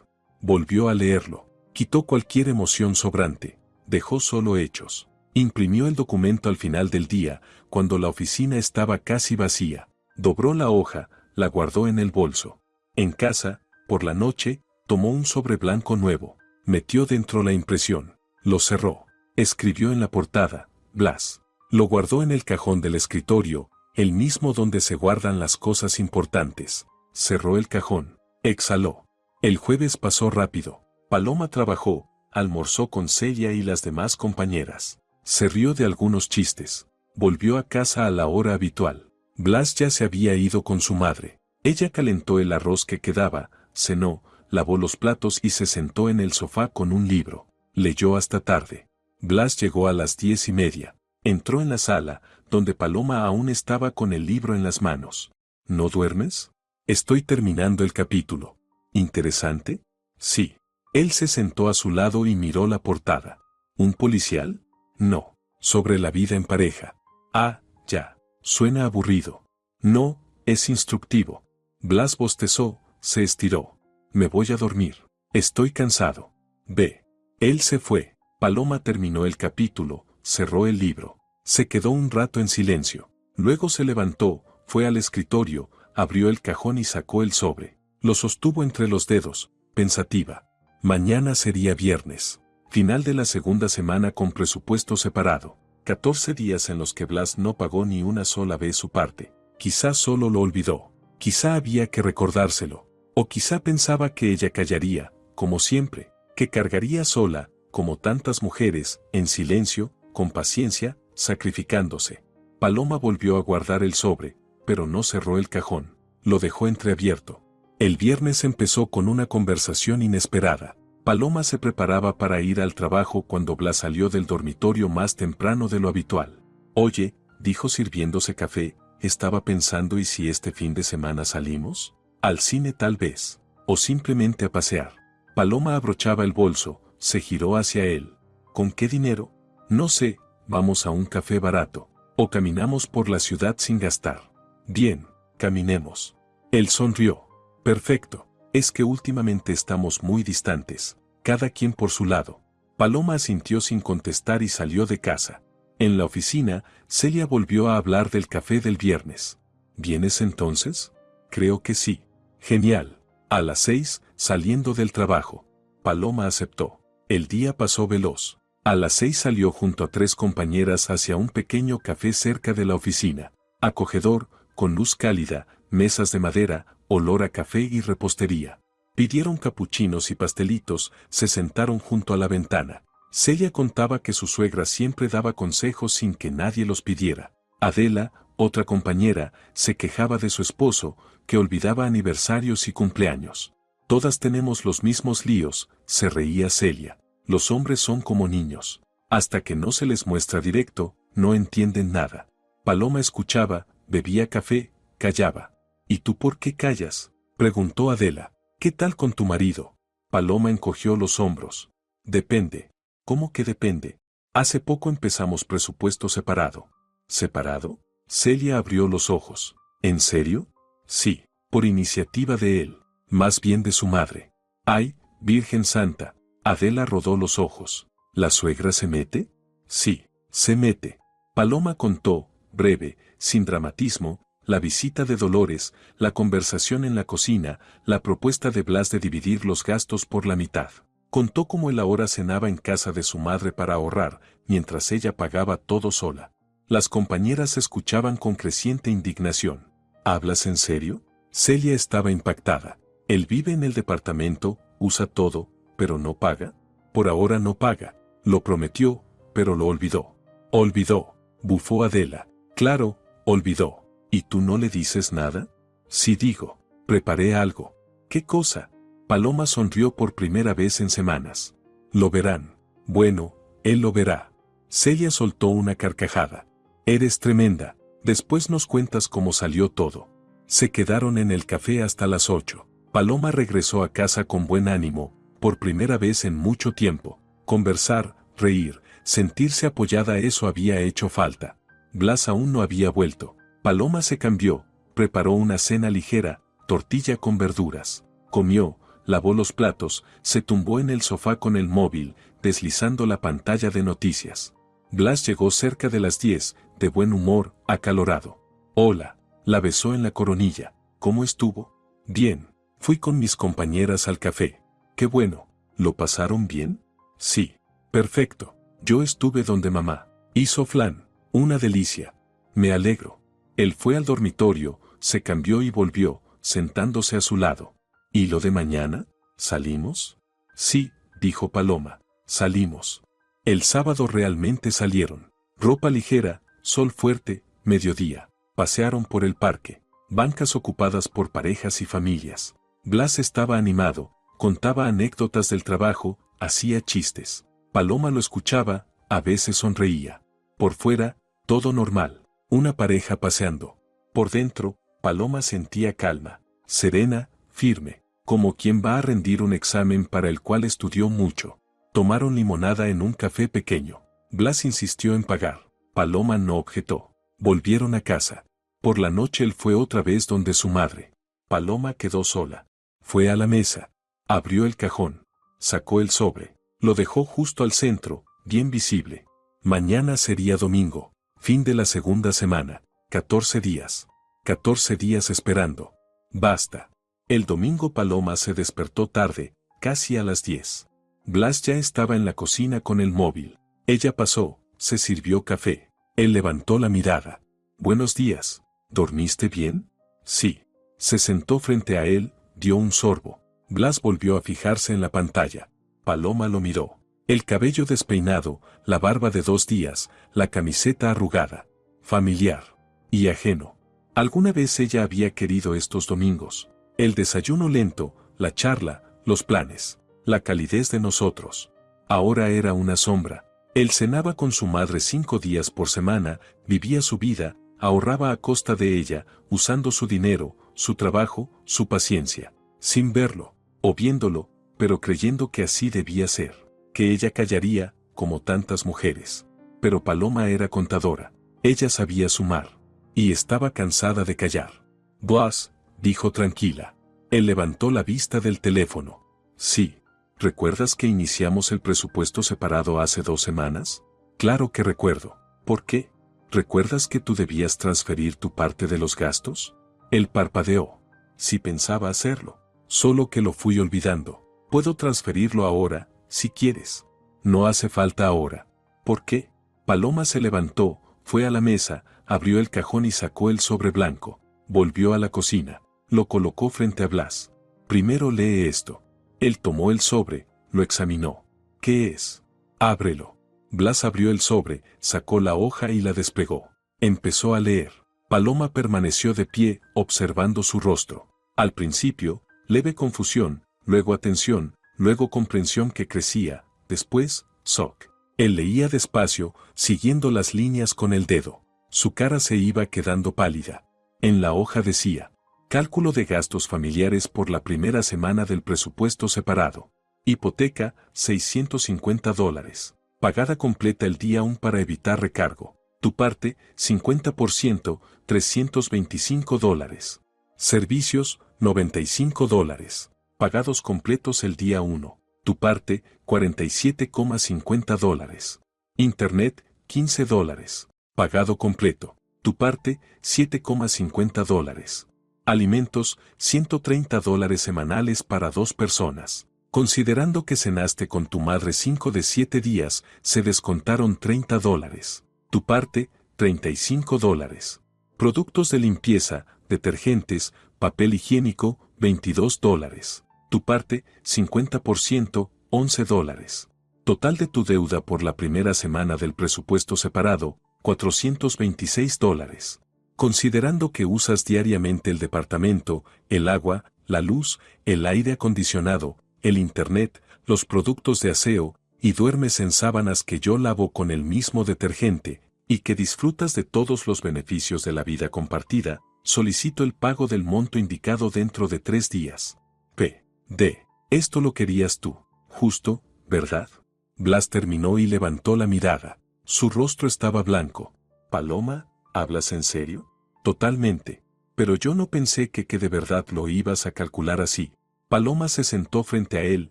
Volvió a leerlo. Quitó cualquier emoción sobrante. Dejó solo hechos. Imprimió el documento al final del día, cuando la oficina estaba casi vacía. Dobró la hoja, la guardó en el bolso. En casa, por la noche, tomó un sobre blanco nuevo. Metió dentro la impresión. Lo cerró. Escribió en la portada, Blas. Lo guardó en el cajón del escritorio, el mismo donde se guardan las cosas importantes. Cerró el cajón. Exhaló. El jueves pasó rápido. Paloma trabajó, almorzó con Celia y las demás compañeras. Se rió de algunos chistes. Volvió a casa a la hora habitual. Blas ya se había ido con su madre. Ella calentó el arroz que quedaba, cenó, lavó los platos y se sentó en el sofá con un libro. Leyó hasta tarde. Blas llegó a las 10:30. Entró en la sala, donde Paloma aún estaba con el libro en las manos. ¿No duermes? Estoy terminando el capítulo. ¿Interesante? Sí. Él se sentó a su lado y miró la portada. ¿Un policial? No. Sobre la vida en pareja. Ah, ya. Suena aburrido. No, es instructivo. Blas bostezó, se estiró. Me voy a dormir. Estoy cansado. Ve. Él se fue. Paloma terminó el capítulo, cerró el libro. Se quedó un rato en silencio. Luego se levantó, fue al escritorio, abrió el cajón y sacó el sobre. Lo sostuvo entre los dedos, pensativa. Mañana sería viernes. Final de la segunda semana con presupuesto separado. 14 días en los que Blas no pagó ni una sola vez su parte. Quizá solo lo olvidó. Quizá había que recordárselo. O quizá pensaba que ella callaría, como siempre, que cargaría sola, como tantas mujeres, en silencio, con paciencia, sacrificándose. Paloma volvió a guardar el sobre, pero no cerró el cajón. Lo dejó entreabierto. El viernes empezó con una conversación inesperada. Paloma se preparaba para ir al trabajo cuando Blas salió del dormitorio más temprano de lo habitual. Oye, dijo sirviéndose café, estaba pensando ¿y si este fin de semana salimos? Al cine tal vez. O simplemente a pasear. Paloma abrochaba el bolso, se giró hacia él. ¿Con qué dinero? No sé, vamos a un café barato. O caminamos por la ciudad sin gastar. Bien, caminemos. Él sonrió. Perfecto. Es que últimamente estamos muy distantes, cada quien por su lado. Paloma asintió sin contestar y salió de casa. En la oficina, Celia volvió a hablar del café del viernes. ¿Vienes entonces? Creo que sí. Genial. A las 6, saliendo del trabajo. Paloma aceptó. El día pasó veloz. A las 6 salió junto a 3 compañeras hacia un pequeño café cerca de la oficina. Acogedor, con luz cálida, mesas de madera, olor a café y repostería. Pidieron capuchinos y pastelitos, se sentaron junto a la ventana. Celia contaba que su suegra siempre daba consejos sin que nadie los pidiera. Adela, otra compañera, se quejaba de su esposo, que olvidaba aniversarios y cumpleaños. Todas tenemos los mismos líos, se reía Celia. Los hombres son como niños. Hasta que no se les muestra directo, no entienden nada. Paloma escuchaba, bebía café, callaba. ¿Y tú por qué callas? Preguntó Adela. ¿Qué tal con tu marido? Paloma encogió los hombros. Depende. ¿Cómo que depende? Hace poco empezamos presupuesto separado. ¿Separado? Celia abrió los ojos. ¿En serio? Sí, por iniciativa de él, más bien de su madre. ¡Ay, Virgen Santa! Adela rodó los ojos. ¿La suegra se mete? Sí, se mete. Paloma contó, breve, sin dramatismo, la visita de Dolores, la conversación en la cocina, la propuesta de Blas de dividir los gastos por la mitad. Contó cómo él ahora cenaba en casa de su madre para ahorrar, mientras ella pagaba todo sola. Las compañeras escuchaban con creciente indignación. ¿Hablas en serio? Celia estaba impactada. Él vive en el departamento, usa todo, pero no paga. Por ahora no paga. Lo prometió, pero lo olvidó. Olvidó, bufó Adela. Claro, olvidó. ¿Y tú no le dices nada? Sí digo, preparé algo. ¿Qué cosa? Paloma sonrió por primera vez en semanas. Lo verán. Bueno, él lo verá. Celia soltó una carcajada. Eres tremenda. Después nos cuentas cómo salió todo. Se quedaron en el café hasta las 8. Paloma regresó a casa con buen ánimo, por primera vez en mucho tiempo. Conversar, reír, sentirse apoyada, eso había hecho falta. Blas aún no había vuelto. Paloma se cambió, preparó una cena ligera, tortilla con verduras. Comió, lavó los platos, se tumbó en el sofá con el móvil, deslizando la pantalla de noticias. Blas llegó cerca de las 10, de buen humor, acalorado. Hola, la besó en la coronilla. ¿Cómo estuvo? Bien, fui con mis compañeras al café. Qué bueno, ¿lo pasaron bien? Sí, perfecto. Yo estuve donde mamá. Hizo flan, una delicia. Me alegro. Él fue al dormitorio, se cambió y volvió, sentándose a su lado. ¿Y lo de mañana? ¿Salimos? Sí, dijo Paloma. Salimos. El sábado realmente salieron. Ropa ligera, sol fuerte, mediodía. Pasearon por el parque. Bancas ocupadas por parejas y familias. Blas estaba animado, contaba anécdotas del trabajo, hacía chistes. Paloma lo escuchaba, a veces sonreía. Por fuera, todo normal. Una pareja paseando. Por dentro, Paloma sentía calma, serena, firme, como quien va a rendir un examen para el cual estudió mucho. Tomaron limonada en un café pequeño. Blas insistió en pagar. Paloma no objetó. Volvieron a casa. Por la noche él fue otra vez donde su madre. Paloma quedó sola. Fue a la mesa. Abrió el cajón. Sacó el sobre. Lo dejó justo al centro, bien visible. Mañana sería domingo. Fin de la segunda semana. 14 días. 14 días esperando. Basta. El domingo Paloma se despertó tarde, casi a las 10. Blas ya estaba en la cocina con el móvil. Ella pasó, se sirvió café. Él levantó la mirada. Buenos días. ¿Dormiste bien? Sí. Se sentó frente a él, dio un sorbo. Blas volvió a fijarse en la pantalla. Paloma lo miró. El cabello despeinado, la barba de 2 días, la camiseta arrugada. Familiar. Y ajeno. Alguna vez ella había querido estos domingos. El desayuno lento, la charla, los planes, la calidez de nosotros. Ahora era una sombra. Él cenaba con su madre 5 días por semana, vivía su vida, ahorraba a costa de ella, usando su dinero, su trabajo, su paciencia, sin verlo, o viéndolo, pero creyendo que así debía ser, que ella callaría, como tantas mujeres. Pero Paloma era contadora, ella sabía sumar, y estaba cansada de callar. Blas, dijo tranquila. Él levantó la vista del teléfono. Sí. ¿Recuerdas que iniciamos el presupuesto separado hace 2 semanas? Claro que recuerdo. ¿Por qué? ¿Recuerdas que tú debías transferir tu parte de los gastos? Él parpadeó. Sí pensaba hacerlo. Solo que lo fui olvidando. Puedo transferirlo ahora, si quieres. No hace falta ahora. ¿Por qué? Paloma se levantó, fue a la mesa, abrió el cajón y sacó el sobre blanco. Volvió a la cocina. Lo colocó frente a Blas. Primero lee esto. Él tomó el sobre, lo examinó. ¿Qué es? Ábrelo. Blas abrió el sobre, sacó la hoja y la desplegó. Empezó a leer. Paloma permaneció de pie, observando su rostro. Al principio, leve confusión, luego atención, luego comprensión que crecía, después, shock. Él leía despacio, siguiendo las líneas con el dedo. Su cara se iba quedando pálida. En la hoja decía: cálculo de gastos familiares por la primera semana del presupuesto separado. Hipoteca, $650. Pagada completa el día 1 para evitar recargo. Tu parte, 50%, $325. Servicios, $95. Pagados completos el día 1. Tu parte, $47,50. Internet, $15. Pagado completo. Tu parte, $7,50. Alimentos, $130 semanales para 2 personas. Considerando que cenaste con tu madre 5 de 7 días, se descontaron $30. Tu parte, $35. Productos de limpieza, detergentes, papel higiénico, $22. Tu parte, 50%, $11. Total de tu deuda por la primera semana del presupuesto separado, $426. Considerando que usas diariamente el departamento, el agua, la luz, el aire acondicionado, el internet, los productos de aseo, y duermes en sábanas que yo lavo con el mismo detergente, y que disfrutas de todos los beneficios de la vida compartida, solicito el pago del monto indicado dentro de 3 días. P.D. Esto lo querías tú, justo, ¿verdad? Blas terminó y levantó la mirada. Su rostro estaba blanco. Paloma, ¿hablas en serio? Totalmente. Pero yo no pensé que de verdad lo ibas a calcular así. Paloma se sentó frente a él,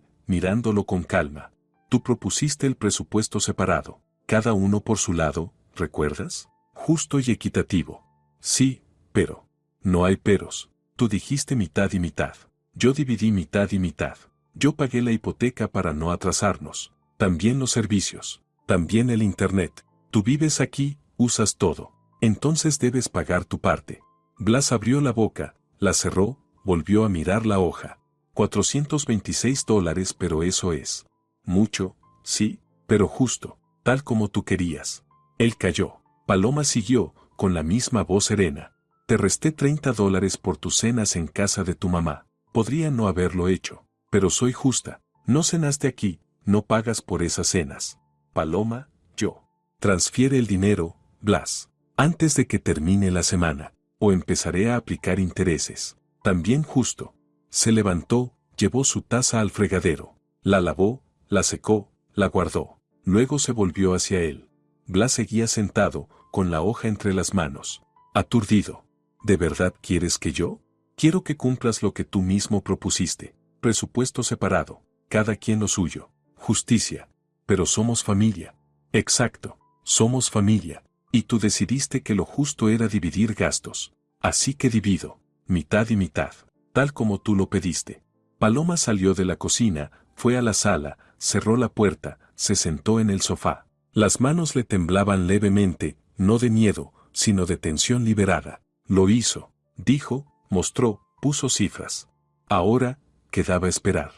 mirándolo con calma. Tú propusiste el presupuesto separado, cada uno por su lado, ¿recuerdas? Justo y equitativo. Sí, pero. No hay peros. Tú dijiste mitad y mitad. Yo dividí mitad y mitad. Yo pagué la hipoteca para no atrasarnos. También los servicios. También el internet. Tú vives aquí, usas todo. Entonces debes pagar tu parte. Blas abrió la boca, la cerró, volvió a mirar la hoja. $426, pero eso es mucho, Sí, pero justo, tal como tú querías. Él calló. Paloma siguió, con la misma voz serena. Te resté $30 por tus cenas en casa de tu mamá. Podría no haberlo hecho, pero soy justa. No cenaste aquí, no pagas por esas cenas. Paloma, yo. Transfiere el dinero, Blas, antes de que termine la semana, o empezaré a aplicar intereses. También justo. Se levantó, llevó su taza al fregadero, la lavó, la secó, la guardó. Luego se volvió hacia él. Blas seguía sentado, con la hoja entre las manos. Aturdido. ¿De verdad quieres que yo? Quiero que cumplas lo que tú mismo propusiste. Presupuesto separado. Cada quien lo suyo. Justicia. Pero somos familia. Exacto. Somos familia. Y tú decidiste que lo justo era dividir gastos. Así que divido. Mitad y mitad. Tal como tú lo pediste. Paloma salió de la cocina, fue a la sala, cerró la puerta, se sentó en el sofá. Las manos le temblaban levemente, no de miedo, sino de tensión liberada. Lo hizo, dijo, mostró, puso cifras. Ahora, quedaba esperar.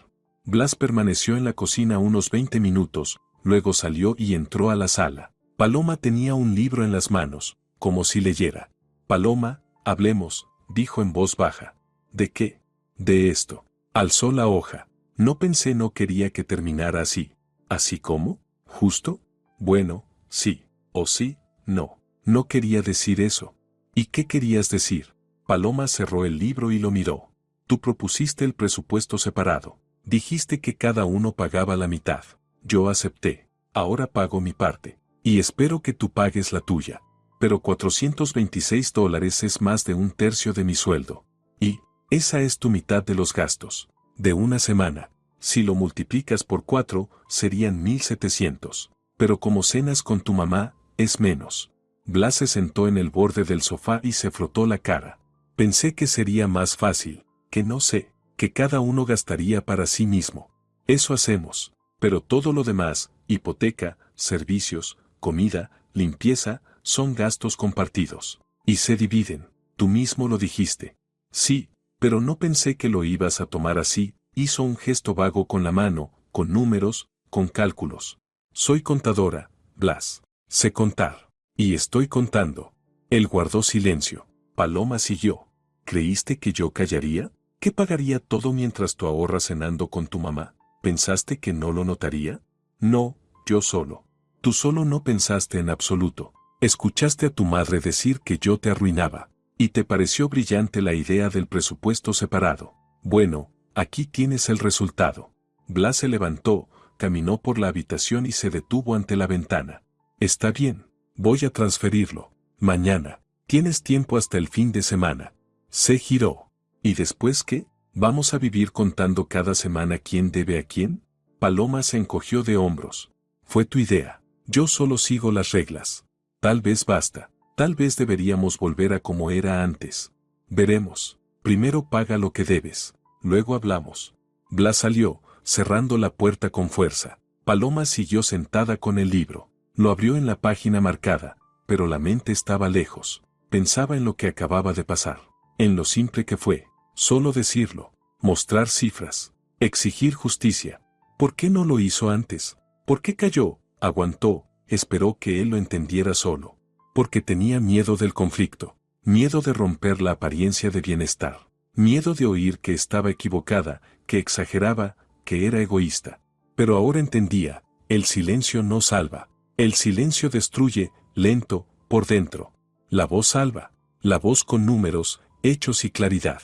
Blas permaneció en la cocina unos 20 minutos, luego salió y entró a la sala. Paloma tenía un libro en las manos, como si leyera. Paloma, hablemos, dijo en voz baja. ¿De qué? De esto. Alzó la hoja. No pensé, no quería que terminara así. ¿Así como? ¿Justo? Bueno, sí. O sí, no. No quería decir eso. ¿Y qué querías decir? Paloma cerró el libro y lo miró. Tú propusiste el presupuesto separado. Dijiste que cada uno pagaba la mitad. Yo acepté. Ahora pago mi parte. Y espero que tú pagues la tuya. Pero $426 es más de un tercio de mi sueldo. Y, esa es tu mitad de los gastos. De una semana. Si lo multiplicas por 4, serían 1,700. Pero como cenas con tu mamá, es menos. Blas se sentó en el borde del sofá y se frotó la cara. Pensé que sería más fácil, que no sé, que cada uno gastaría para sí mismo. Eso hacemos. Pero todo lo demás, hipoteca, servicios, comida, limpieza, son gastos compartidos. Y se dividen. Tú mismo lo dijiste. Sí, pero no pensé que lo ibas a tomar así. Hizo un gesto vago con la mano, con números, con cálculos. Soy contadora, Blas. Sé contar. Y estoy contando. Él guardó silencio. Paloma siguió. ¿Creíste que yo callaría? ¿Que pagaría todo mientras tú ahorras cenando con tu mamá? ¿Pensaste que no lo notaría? No, yo solo. Tú solo no pensaste en absoluto. Escuchaste a tu madre decir que yo te arruinaba. Y te pareció brillante la idea del presupuesto separado. Bueno, aquí tienes el resultado. Blas se levantó, caminó por la habitación y se detuvo ante la ventana. Está bien, voy a transferirlo. Mañana. Tienes tiempo hasta el fin de semana. Se giró. ¿Y después qué? ¿Vamos a vivir contando cada semana quién debe a quién? Paloma se encogió de hombros. Fue tu idea. Yo solo sigo las reglas. Tal vez basta. Tal vez deberíamos volver a como era antes. Veremos. Primero paga lo que debes. Luego hablamos. Blas salió, cerrando la puerta con fuerza. Paloma siguió sentada con el libro. Lo abrió en la página marcada, pero la mente estaba lejos. Pensaba en lo que acababa de pasar. En lo simple que fue. Solo decirlo. Mostrar cifras. Exigir justicia. ¿Por qué no lo hizo antes? ¿Por qué cayó? Aguantó, esperó que él lo entendiera solo. Porque tenía miedo del conflicto. Miedo de romper la apariencia de bienestar. Miedo de oír que estaba equivocada, que exageraba, que era egoísta. Pero ahora entendía, el silencio no salva. El silencio destruye, lento, por dentro. La voz salva. La voz con números, hechos y claridad.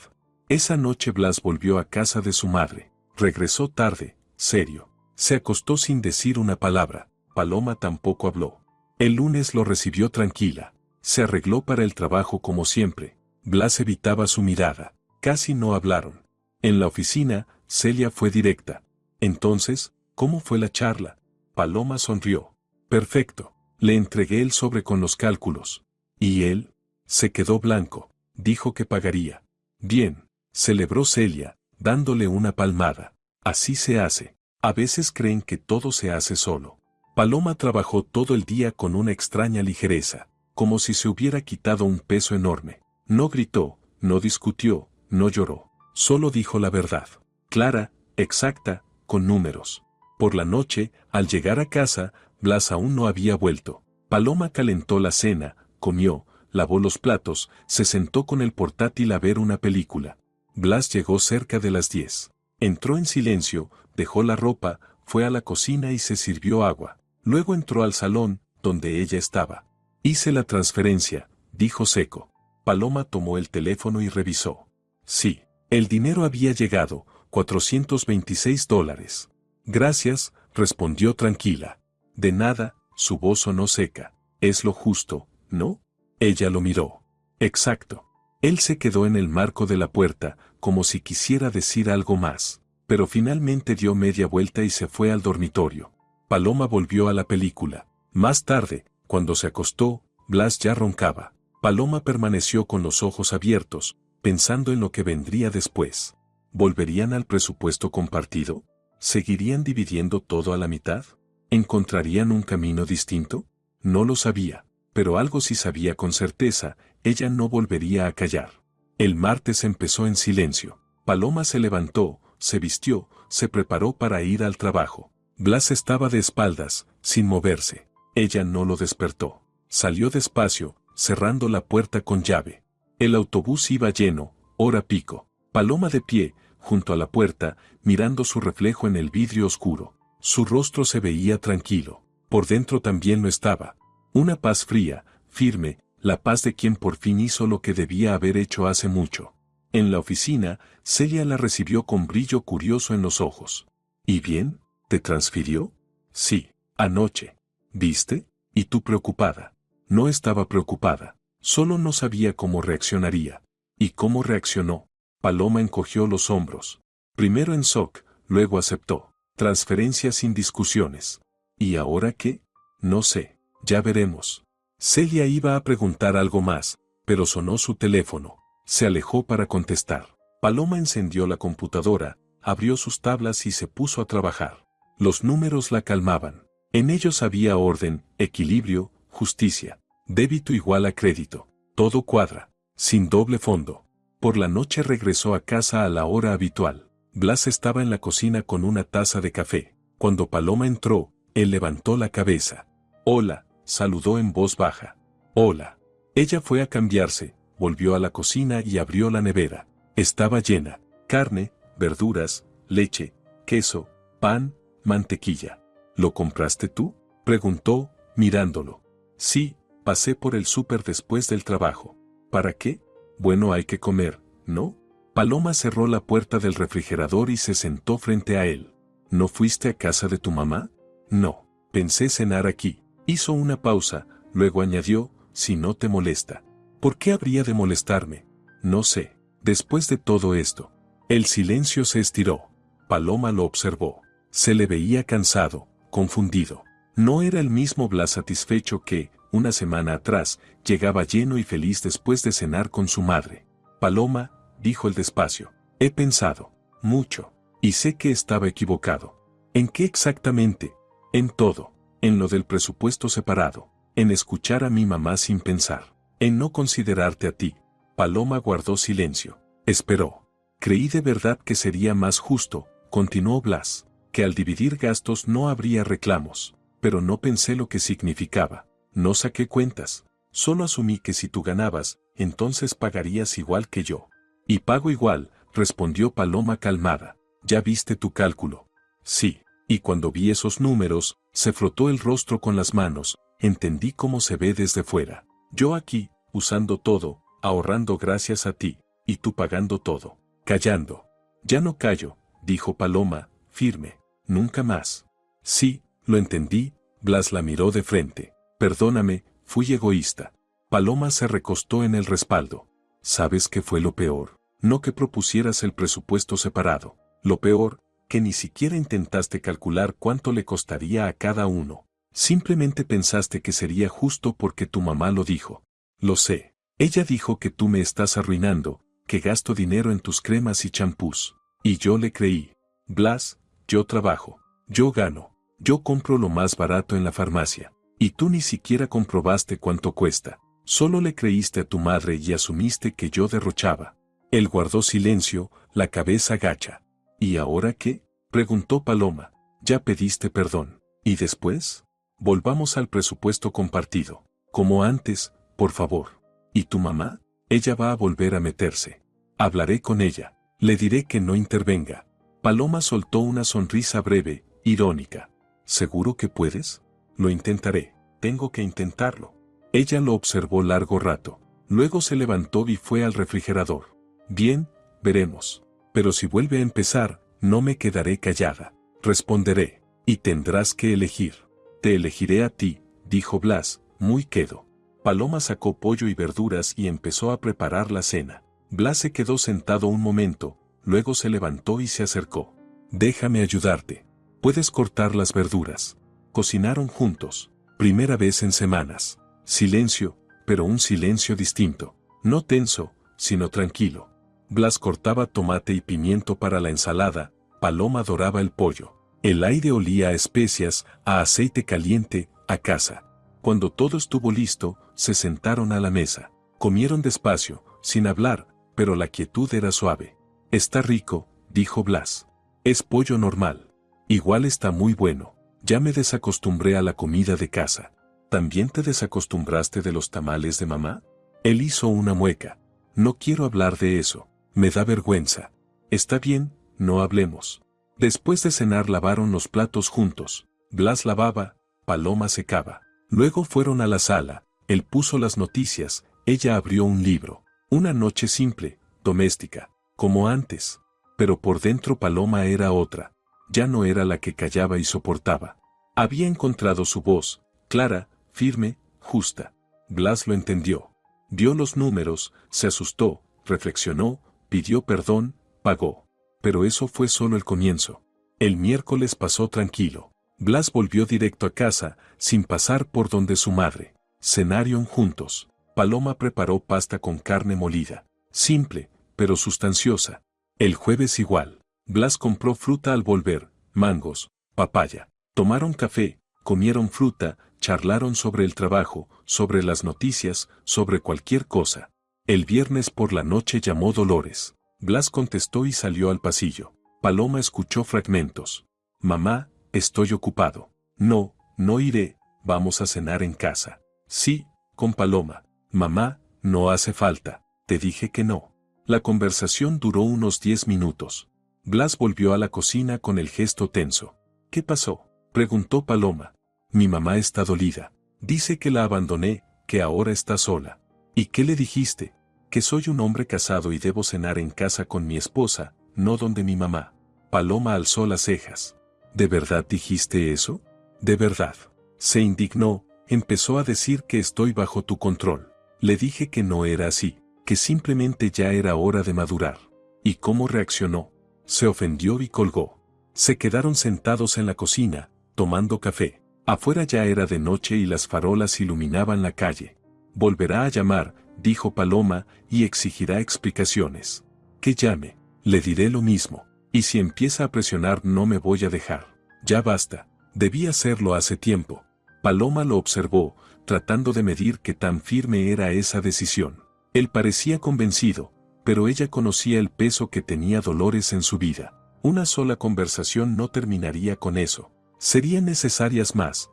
Esa noche Blas volvió a casa de su madre. Regresó tarde, serio. Se acostó sin decir una palabra. Paloma tampoco habló. El lunes lo recibió tranquila. Se arregló para el trabajo como siempre. Blas evitaba su mirada. Casi no hablaron. En la oficina, Celia fue directa. Entonces, ¿cómo fue la charla? Paloma sonrió. Perfecto. Le entregué el sobre con los cálculos. ¿Y él? Se quedó blanco. Dijo que pagaría. Bien, celebró Celia, dándole una palmada. Así se hace. A veces creen que todo se hace solo. Paloma trabajó todo el día con una extraña ligereza, como si se hubiera quitado un peso enorme. No gritó, no discutió, no lloró. Solo dijo la verdad. Clara, exacta, con números. Por la noche, al llegar a casa, Blas aún no había vuelto. Paloma calentó la cena, comió, lavó los platos, se sentó con el portátil a ver una película. Blas llegó cerca de las 10. Entró en silencio, dejó la ropa, fue a la cocina y se sirvió agua. Luego entró al salón, donde ella estaba. Hice la transferencia, dijo seco. Paloma tomó el teléfono y revisó. Sí, el dinero había llegado, $426. Gracias, respondió tranquila. De nada, su voz sonó seca. Es lo justo, ¿no? Ella lo miró. Exacto. Él se quedó en el marco de la puerta, como si quisiera decir algo más, pero finalmente dio media vuelta y se fue al dormitorio. Paloma volvió a la película. Más tarde, cuando se acostó, Blas ya roncaba. Paloma permaneció con los ojos abiertos, pensando en lo que vendría después. ¿Volverían al presupuesto compartido? ¿Seguirían dividiendo todo a la mitad? ¿Encontrarían un camino distinto? No lo sabía, pero algo sí sabía con certeza, ella no volvería a callar. El martes empezó en silencio. Paloma se levantó, se vistió, se preparó para ir al trabajo. Blas estaba de espaldas, sin moverse. Ella no lo despertó. Salió despacio, cerrando la puerta con llave. El autobús iba lleno, hora pico. Paloma de pie, junto a la puerta, mirando su reflejo en el vidrio oscuro. Su rostro se veía tranquilo. Por dentro también lo estaba. Una paz fría, firme, la paz de quien por fin hizo lo que debía haber hecho hace mucho. En la oficina, Celia la recibió con brillo curioso en los ojos. ¿Y bien? ¿Te transfirió? Sí, anoche. ¿Viste? ¿Y tú preocupada? No estaba preocupada. Solo no sabía cómo reaccionaría. ¿Y cómo reaccionó? Paloma encogió los hombros. Primero en shock, luego aceptó. Transferencia sin discusiones. ¿Y ahora qué? No sé. Ya veremos. Celia iba a preguntar algo más, pero sonó su teléfono. Se alejó para contestar. Paloma encendió la computadora, abrió sus tablas y se puso a trabajar. Los números la calmaban. En ellos había orden, equilibrio, justicia. Débito igual a crédito. Todo cuadra. Sin doble fondo. Por la noche regresó a casa a la hora habitual. Blas estaba en la cocina con una taza de café. Cuando Paloma entró, él levantó la cabeza. Hola, saludó en voz baja. Hola. Ella fue a cambiarse, volvió a la cocina y abrió la nevera. Estaba llena. Carne, verduras, leche, queso, pan, mantequilla. ¿Lo compraste tú? Preguntó, mirándolo. Sí, pasé por el súper después del trabajo. ¿Para qué? Bueno, hay que comer, ¿no? Paloma cerró la puerta del refrigerador y se sentó frente a él. ¿No fuiste a casa de tu mamá? No, pensé cenar aquí. Hizo una pausa, luego añadió, si no te molesta. ¿Por qué habría de molestarme? No sé. Después de todo esto. El silencio se estiró. Paloma lo observó. Se le veía cansado, confundido. No era el mismo Blas satisfecho que, una semana atrás, llegaba lleno y feliz después de cenar con su madre. Paloma, dijo él despacio, he pensado, mucho, y sé que estaba equivocado. ¿En qué exactamente? En todo. En lo del presupuesto separado. En escuchar a mi mamá sin pensar. En no considerarte a ti. Paloma guardó silencio. Esperó. Creí de verdad que sería más justo, continuó Blas, que al dividir gastos no habría reclamos, pero no pensé lo que significaba. No saqué cuentas. Solo asumí que si tú ganabas, entonces pagarías igual que yo. Y pago igual, respondió Paloma calmada. ¿Ya viste tu cálculo? Sí. Y cuando vi esos números, se frotó el rostro con las manos, entendí cómo se ve desde fuera. Yo aquí, usando todo, ahorrando gracias a ti, y tú pagando todo, callando. Ya no callo, dijo Paloma, firme, nunca más. Sí, lo entendí, Blas la miró de frente. Perdóname, fui egoísta. Paloma se recostó en el respaldo. ¿Sabes qué fue lo peor? No que propusieras el presupuesto separado. Lo peor, que ni siquiera intentaste calcular cuánto le costaría a cada uno. Simplemente pensaste que sería justo porque tu mamá lo dijo. Lo sé. Ella dijo que tú me estás arruinando, que gasto dinero en tus cremas y champús. Y yo le creí. Blas, yo trabajo. Yo gano. Yo compro lo más barato en la farmacia. Y tú ni siquiera comprobaste cuánto cuesta. Solo le creíste a tu madre y asumiste que yo derrochaba. Él guardó silencio, la cabeza gacha. ¿Y ahora qué? Preguntó Paloma. Ya pediste perdón. ¿Y después? Volvamos al presupuesto compartido. Como antes, por favor. ¿Y tu mamá? Ella va a volver a meterse. Hablaré con ella. Le diré que no intervenga. Paloma soltó una sonrisa breve, irónica. ¿Seguro que puedes? Lo intentaré. Tengo que intentarlo. Ella lo observó largo rato. Luego se levantó y fue al refrigerador. Bien, veremos. Pero si vuelve a empezar, no me quedaré callada. Responderé. Y tendrás que elegir. Te elegiré a ti, dijo Blas, muy quedo. Paloma sacó pollo y verduras y empezó a preparar la cena. Blas se quedó sentado un momento, luego se levantó y se acercó. Déjame ayudarte. Puedes cortar las verduras. Cocinaron juntos. Primera vez en semanas. Silencio, pero un silencio distinto. No tenso, sino tranquilo. Blas cortaba tomate y pimiento para la ensalada, Paloma doraba el pollo. El aire olía a especias, a aceite caliente, a casa. Cuando todo estuvo listo, se sentaron a la mesa. Comieron despacio, sin hablar, pero la quietud era suave. Está rico, dijo Blas. Es pollo normal. Igual está muy bueno. Ya me desacostumbré a la comida de casa. ¿También te desacostumbraste de los tamales de mamá? Él hizo una mueca. No quiero hablar de eso. Me da vergüenza. Está bien, no hablemos. Después de cenar lavaron los platos juntos. Blas lavaba, Paloma secaba. Luego fueron a la sala. Él puso las noticias, ella abrió un libro. Una noche simple, doméstica, como antes. Pero por dentro Paloma era otra. Ya no era la que callaba y soportaba. Había encontrado su voz, clara, firme, justa. Blas lo entendió. Vio los números, se asustó, reflexionó, pidió perdón, pagó. Pero eso fue solo el comienzo. El miércoles pasó tranquilo. Blas volvió directo a casa, sin pasar por donde su madre. Cenaron juntos. Paloma preparó pasta con carne molida. Simple, pero sustanciosa. El jueves igual. Blas compró fruta al volver, mangos, papaya. Tomaron café, comieron fruta, charlaron sobre el trabajo, sobre las noticias, sobre cualquier cosa. El viernes por la noche llamó Dolores. Blas contestó y salió al pasillo. Paloma escuchó fragmentos. Mamá, estoy ocupado. No, no iré, vamos a cenar en casa. Sí, con Paloma. Mamá, no hace falta, te dije que no. La conversación duró unos 10 minutos. Blas volvió a la cocina con el gesto tenso. ¿Qué pasó? Preguntó Paloma. Mi mamá está dolida. Dice que la abandoné, que ahora está sola. ¿Y qué le dijiste? Que soy un hombre casado y debo cenar en casa con mi esposa, no donde mi mamá. Paloma alzó las cejas. ¿De verdad dijiste eso? De verdad. Se indignó, empezó a decir que estoy bajo tu control. Le dije que no era así, que simplemente ya era hora de madurar. ¿Y cómo reaccionó? Se ofendió y colgó. Se quedaron sentados en la cocina, tomando café. Afuera ya era de noche y las farolas iluminaban la calle. Volverá a llamar, dijo Paloma, y exigirá explicaciones. Que llame, le diré lo mismo. Y si empieza a presionar no me voy a dejar. Ya basta. Debí hacerlo hace tiempo. Paloma lo observó, tratando de medir qué tan firme era esa decisión. Él parecía convencido, pero ella conocía el peso que tenía Dolores en su vida. Una sola conversación no terminaría con eso. Serían necesarias más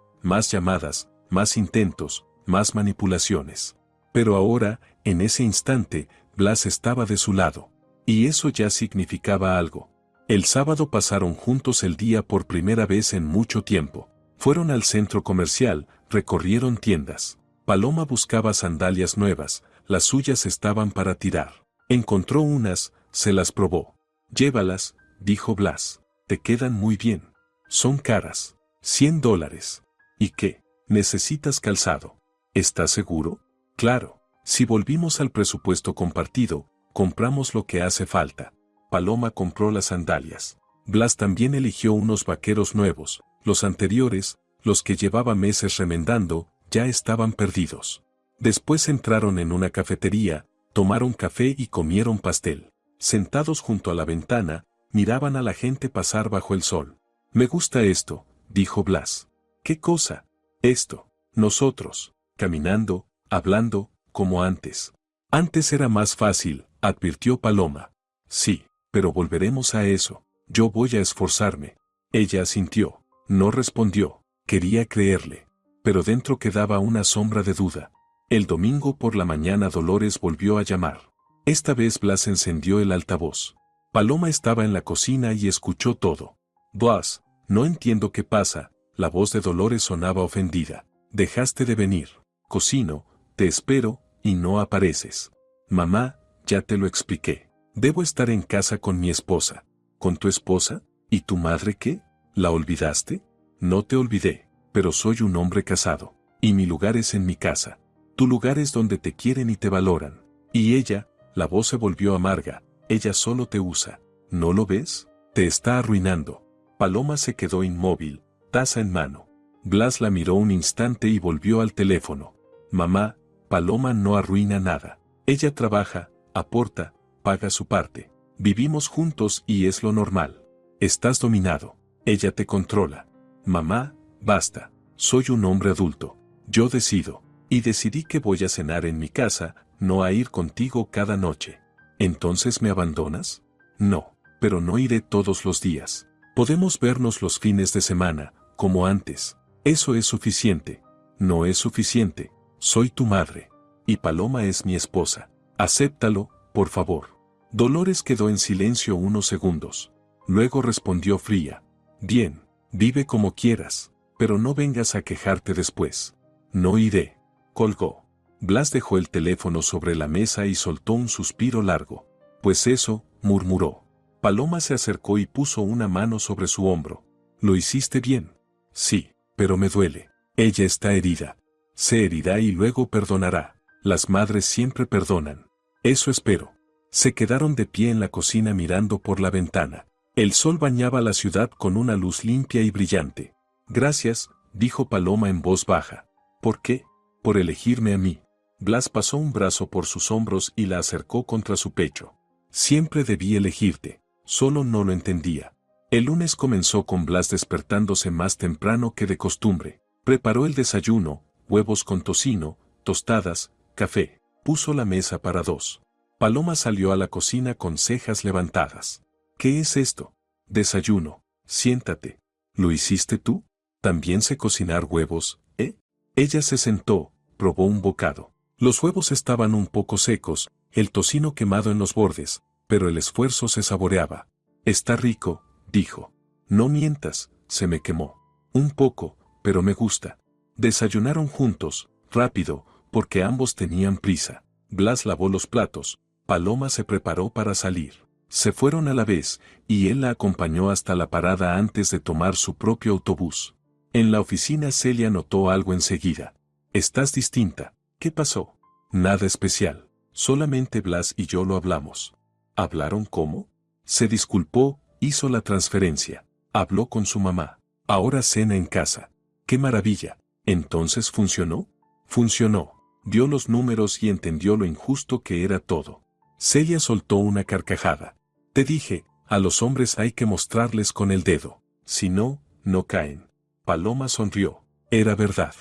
llamadas, más intentos, más manipulaciones. Pero ahora, en ese instante, Blas estaba de su lado. Y eso ya significaba algo. El sábado pasaron juntos el día por primera vez en mucho tiempo. Fueron al centro comercial, recorrieron tiendas. Paloma buscaba sandalias nuevas, las suyas estaban para tirar. Encontró unas, se las probó. Llévalas, dijo Blas. Te quedan muy bien. Son caras. $100. ¿Y qué? Necesitas calzado. ¿Estás seguro? Claro. Si volvimos al presupuesto compartido, compramos lo que hace falta. Paloma compró las sandalias. Blas también eligió unos vaqueros nuevos. Los anteriores, los que llevaba meses remendando, ya estaban perdidos. Después entraron en una cafetería, tomaron café y comieron pastel. Sentados junto a la ventana, miraban a la gente pasar bajo el sol. Me gusta esto, dijo Blas. ¿Qué cosa? Esto. Nosotros, caminando, hablando, como antes. Antes era más fácil, advirtió Paloma. Sí, pero volveremos a eso. Yo voy a esforzarme. Ella asintió. No respondió. Quería creerle. Pero dentro quedaba una sombra de duda. El domingo por la mañana Dolores volvió a llamar. Esta vez Blas encendió el altavoz. Paloma estaba en la cocina y escuchó todo. Blas, no entiendo qué pasa. La voz de Dolores sonaba ofendida. Dejaste de venir. Cocino, te espero, y no apareces. Mamá, ya te lo expliqué. Debo estar en casa con mi esposa. ¿Con tu esposa? ¿Y tu madre qué? ¿La olvidaste? No te olvidé, pero soy un hombre casado. Y mi lugar es en mi casa. Tu lugar es donde te quieren y te valoran. Y ella, la voz se volvió amarga, ella solo te usa. ¿No lo ves? Te está arruinando. Paloma se quedó inmóvil, taza en mano. Blas la miró un instante y volvió al teléfono. Mamá, Paloma no arruina nada. Ella trabaja, aporta, paga su parte. Vivimos juntos y es lo normal. Estás dominado. Ella te controla. Mamá, basta. Soy un hombre adulto. Yo decido. Y decidí que voy a cenar en mi casa, no a ir contigo cada noche. ¿Entonces me abandonas? No, pero no iré todos los días. Podemos vernos los fines de semana, como antes. Eso es suficiente. No es suficiente. Soy tu madre. Y Paloma es mi esposa. Acéptalo, por favor. Dolores quedó en silencio unos segundos. Luego respondió fría. Bien, vive como quieras, pero no vengas a quejarte después. No iré. Colgó. Blas dejó el teléfono sobre la mesa y soltó un suspiro largo. Pues eso, murmuró. Paloma se acercó y puso una mano sobre su hombro. ¿Lo hiciste bien? Sí, pero me duele. Ella está herida. Se herirá y luego perdonará. Las madres siempre perdonan. Eso espero. Se quedaron de pie en la cocina mirando por la ventana. El sol bañaba la ciudad con una luz limpia y brillante. Gracias, dijo Paloma en voz baja. ¿Por qué? Por elegirme a mí. Blas pasó un brazo por sus hombros y la acercó contra su pecho. Siempre debí elegirte, solo no lo entendía. El lunes comenzó con Blas despertándose más temprano que de costumbre. Preparó el desayuno, huevos con tocino, tostadas, café. Puso la mesa para dos. Paloma salió a la cocina con cejas levantadas. ¿Qué es esto? Desayuno. Siéntate. ¿Lo hiciste tú? ¿También sé cocinar huevos, eh? Ella se sentó, probó un bocado. Los huevos estaban un poco secos, el tocino quemado en los bordes, pero el esfuerzo se saboreaba. Está rico, dijo. No mientas, se me quemó. Un poco, pero me gusta. Desayunaron juntos, rápido, porque ambos tenían prisa. Blas lavó los platos, Paloma se preparó para salir. Se fueron a la vez, y él la acompañó hasta la parada antes de tomar su propio autobús. En la oficina Celia notó algo enseguida. Estás distinta. ¿Qué pasó? Nada especial. Solamente Blas y yo lo hablamos. ¿Hablaron cómo? Se disculpó, hizo la transferencia. Habló con su mamá. Ahora cena en casa. ¡Qué maravilla! ¿Entonces funcionó? Funcionó. Vio los números y entendió lo injusto que era todo. Celia soltó una carcajada. Te dije, a los hombres hay que mostrarles con el dedo. Si no, no caen. Paloma sonrió. Era verdad.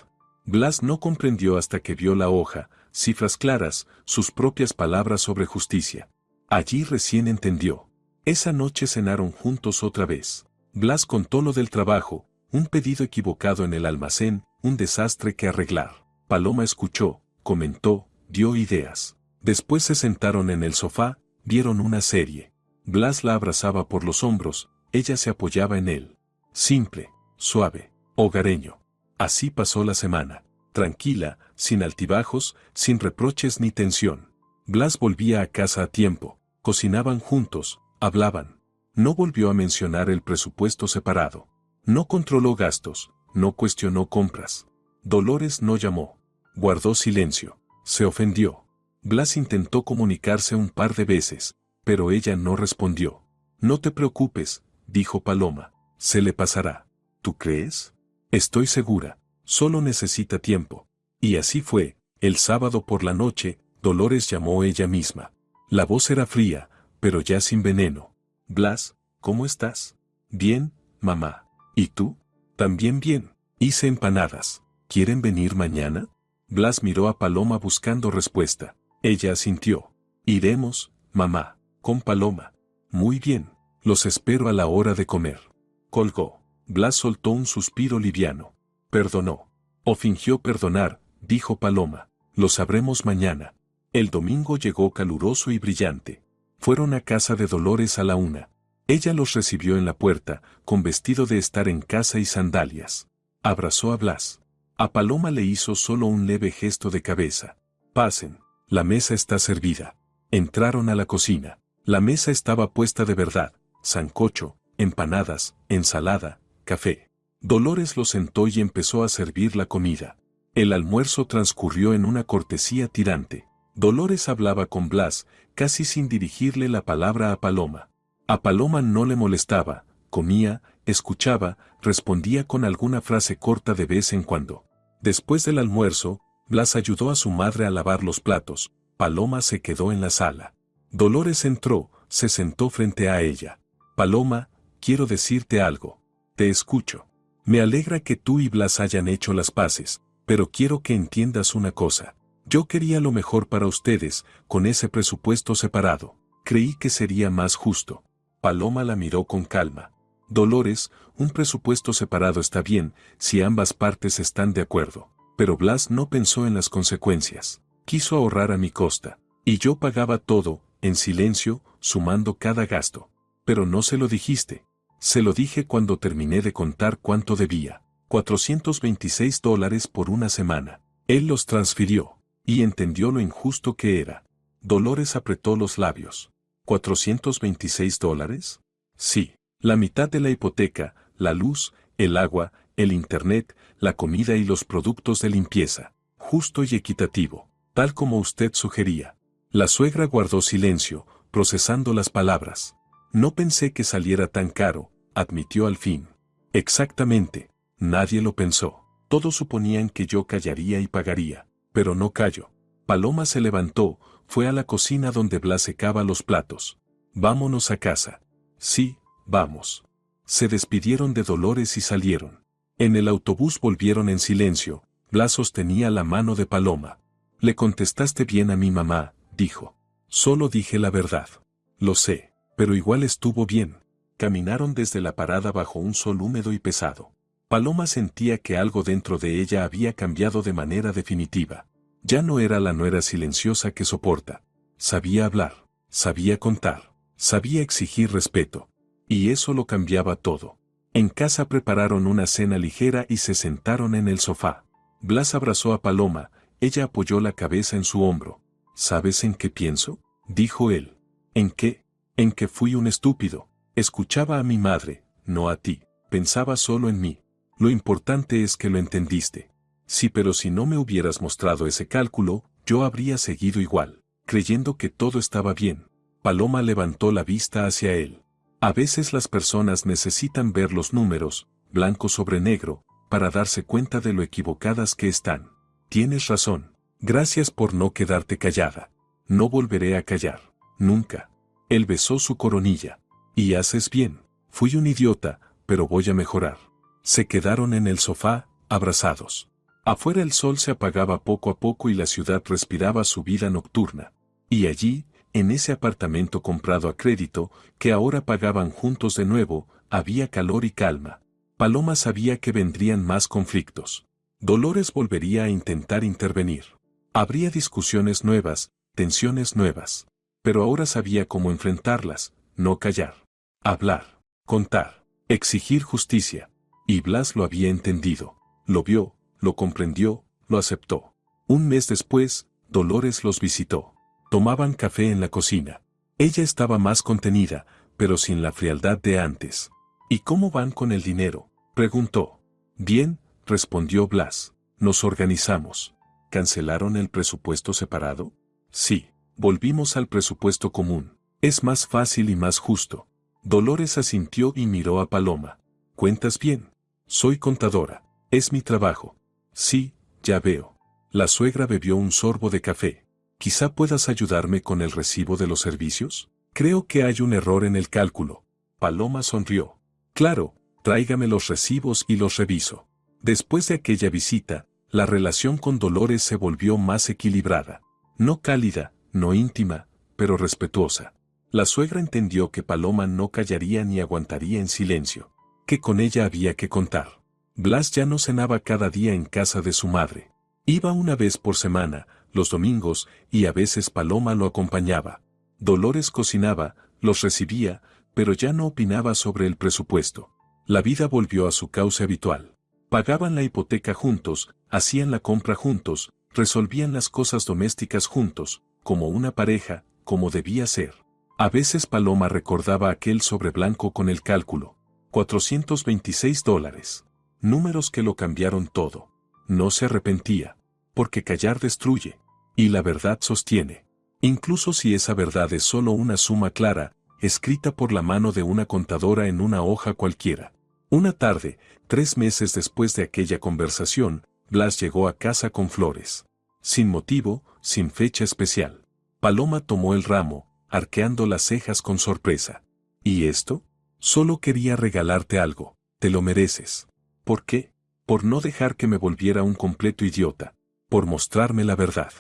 Blas no comprendió hasta que vio la hoja, cifras claras, sus propias palabras sobre justicia. Allí recién entendió. Esa noche cenaron juntos otra vez. Blas contó lo del trabajo, un pedido equivocado en el almacén, un desastre que arreglar. Paloma escuchó, comentó, dio ideas. Después se sentaron en el sofá, vieron una serie. Blas la abrazaba por los hombros, ella se apoyaba en él. Simple, suave, hogareño. Así pasó la semana. Tranquila, sin altibajos, sin reproches ni tensión. Blas volvía a casa a tiempo, cocinaban juntos, hablaban. No volvió a mencionar el presupuesto separado. No controló gastos, no cuestionó compras. Dolores no llamó. Guardó silencio. Se ofendió. Blas intentó comunicarse un par de veces, pero ella no respondió. No te preocupes, dijo Paloma. Se le pasará. ¿Tú crees? Estoy segura. Solo necesita tiempo. Y así fue. El sábado por la noche, Dolores llamó ella misma. La voz era fría, pero ya sin veneno. Blas, ¿cómo estás? Bien, mamá. ¿Y tú? También bien. Hice empanadas. ¿Quieren venir mañana? Blas miró a Paloma buscando respuesta. Ella asintió. Iremos, mamá, con Paloma. Muy bien. Los espero a la hora de comer. Colgó. Blas soltó un suspiro liviano. Perdonó. O fingió perdonar, dijo Paloma. Lo sabremos mañana. El domingo llegó caluroso y brillante. Fueron a casa de Dolores a la 1. Ella los recibió en la puerta, con vestido de estar en casa y sandalias. Abrazó a Blas. A Paloma le hizo solo un leve gesto de cabeza. Pasen. La mesa está servida. Entraron a la cocina. La mesa estaba puesta de verdad. Sancocho, empanadas, ensalada, café. Dolores lo sentó y empezó a servir la comida. El almuerzo transcurrió en una cortesía tirante. Dolores hablaba con Blas, casi sin dirigirle la palabra a Paloma. A Paloma no le molestaba, comía, escuchaba, respondía con alguna frase corta de vez en cuando. Después del almuerzo, Blas ayudó a su madre a lavar los platos. Paloma se quedó en la sala. Dolores entró, se sentó frente a ella. Paloma, quiero decirte algo. Te escucho. Me alegra que tú y Blas hayan hecho las paces, pero quiero que entiendas una cosa. Yo quería lo mejor para ustedes, con ese presupuesto separado. Creí que sería más justo. Paloma la miró con calma. Dolores, un presupuesto separado está bien, si ambas partes están de acuerdo. Pero Blas no pensó en las consecuencias. Quiso ahorrar a mi costa. Y yo pagaba todo, en silencio, sumando cada gasto. Pero no se lo dijiste. Se lo dije cuando terminé de contar cuánto debía. $426 por una semana. Él los transfirió. Y entendió lo injusto que era. Dolores apretó los labios. ¿$426? Sí. La mitad de la hipoteca, la luz, el agua, el internet, la comida y los productos de limpieza. Justo y equitativo, tal como usted sugería. La suegra guardó silencio, procesando las palabras. No pensé que saliera tan caro, admitió al fin. Exactamente, nadie lo pensó. Todos suponían que yo callaría y pagaría, pero no callo. Paloma se levantó, fue a la cocina donde Blas secaba los platos. Vámonos a casa. Sí, vamos. Se despidieron de Dolores y salieron. En el autobús volvieron en silencio. Blas sostenía la mano de Paloma. Le contestaste bien a mi mamá, dijo. Solo dije la verdad. Lo sé, pero igual estuvo bien. Caminaron desde la parada bajo un sol húmedo y pesado. Paloma sentía que algo dentro de ella había cambiado de manera definitiva. Ya no era la nuera silenciosa que soporta. Sabía hablar, sabía contar, sabía exigir respeto. Y eso lo cambiaba todo. En casa prepararon una cena ligera y se sentaron en el sofá. Blas abrazó a Paloma, ella apoyó la cabeza en su hombro. ¿Sabes en qué pienso?, dijo él. ¿En qué? En que fui un estúpido. Escuchaba a mi madre, no a ti. Pensaba solo en mí. Lo importante es que lo entendiste. Sí, pero si no me hubieras mostrado ese cálculo, yo habría seguido igual, creyendo que todo estaba bien. Paloma levantó la vista hacia él. A veces las personas necesitan ver los números, blanco sobre negro, para darse cuenta de lo equivocadas que están. Tienes razón. Gracias por no quedarte callada. No volveré a callar. Nunca. Él besó su coronilla. Y haces bien. Fui un idiota, pero voy a mejorar. Se quedaron en el sofá, abrazados. Afuera el sol se apagaba poco a poco y la ciudad respiraba su vida nocturna. Y allí, en ese apartamento comprado a crédito, que ahora pagaban juntos de nuevo, había calor y calma. Paloma sabía que vendrían más conflictos. Dolores volvería a intentar intervenir. Habría discusiones nuevas, tensiones nuevas. Pero ahora sabía cómo enfrentarlas, no callar. Hablar, contar, exigir justicia. Y Blas lo había entendido. Lo vio, lo comprendió, lo aceptó. Un mes después, Dolores los visitó. Tomaban café en la cocina. Ella estaba más contenida, pero sin la frialdad de antes. ¿Y cómo van con el dinero?, preguntó. Bien, respondió Blas. Nos organizamos. ¿Cancelaron el presupuesto separado? Sí, volvimos al presupuesto común. Es más fácil y más justo. Dolores asintió y miró a Paloma. ¿Cuentas bien? Soy contadora. Es mi trabajo. Sí, ya veo. La suegra bebió un sorbo de café. Quizá puedas ayudarme con el recibo de los servicios. Creo que hay un error en el cálculo. Paloma sonrió. Claro, tráigame los recibos y los reviso. Después de aquella visita, la relación con Dolores se volvió más equilibrada. No cálida, no íntima, pero respetuosa. La suegra entendió que Paloma no callaría ni aguantaría en silencio. que con ella había que contar. Blas ya no cenaba cada día en casa de su madre. Iba una vez por semana, los domingos, y a veces Paloma lo acompañaba. Dolores cocinaba, los recibía, pero ya no opinaba sobre el presupuesto. La vida volvió a su cauce habitual. Pagaban la hipoteca juntos, hacían la compra juntos, resolvían las cosas domésticas juntos, como una pareja, como debía ser. A veces Paloma recordaba aquel sobre blanco con el cálculo. $426. Números que lo cambiaron todo. No se arrepentía, porque callar destruye, y la verdad sostiene. Incluso si esa verdad es solo una suma clara, escrita por la mano de una contadora en una hoja cualquiera. Una tarde, 3 meses después de aquella conversación, Blas llegó a casa con flores. Sin motivo, sin fecha especial. Paloma tomó el ramo, arqueando las cejas con sorpresa. ¿Y esto? Solo quería regalarte algo, te lo mereces. ¿Por qué? Por no dejar que me volviera un completo idiota. Por mostrarme la verdad.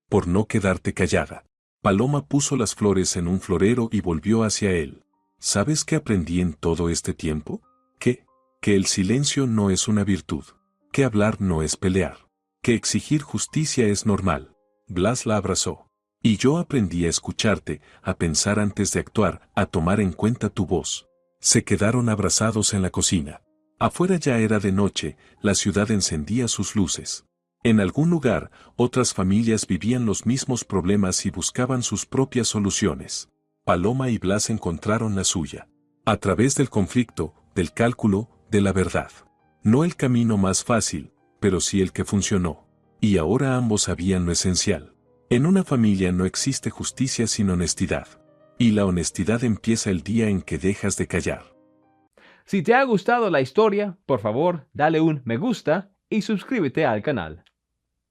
Por no quedarte callada. Paloma puso las flores en un florero y volvió hacia él. ¿Sabes qué aprendí en todo este tiempo? ¿Qué? Que el silencio no es una virtud. Que hablar no es pelear. Que exigir justicia es normal. Blas la abrazó. Y yo aprendí a escucharte, a pensar antes de actuar, a tomar en cuenta tu voz. Se quedaron abrazados en la cocina. Afuera ya era de noche, la ciudad encendía sus luces. En algún lugar, otras familias vivían los mismos problemas y buscaban sus propias soluciones. Paloma y Blas encontraron la suya. A través del conflicto, del cálculo, de la verdad. No el camino más fácil, pero sí el que funcionó. Y ahora ambos sabían lo esencial. En una familia no existe justicia sin honestidad. Y la honestidad empieza el día en que dejas de callar.
Si te ha gustado la historia, por favor, dale un me gusta y suscríbete al canal.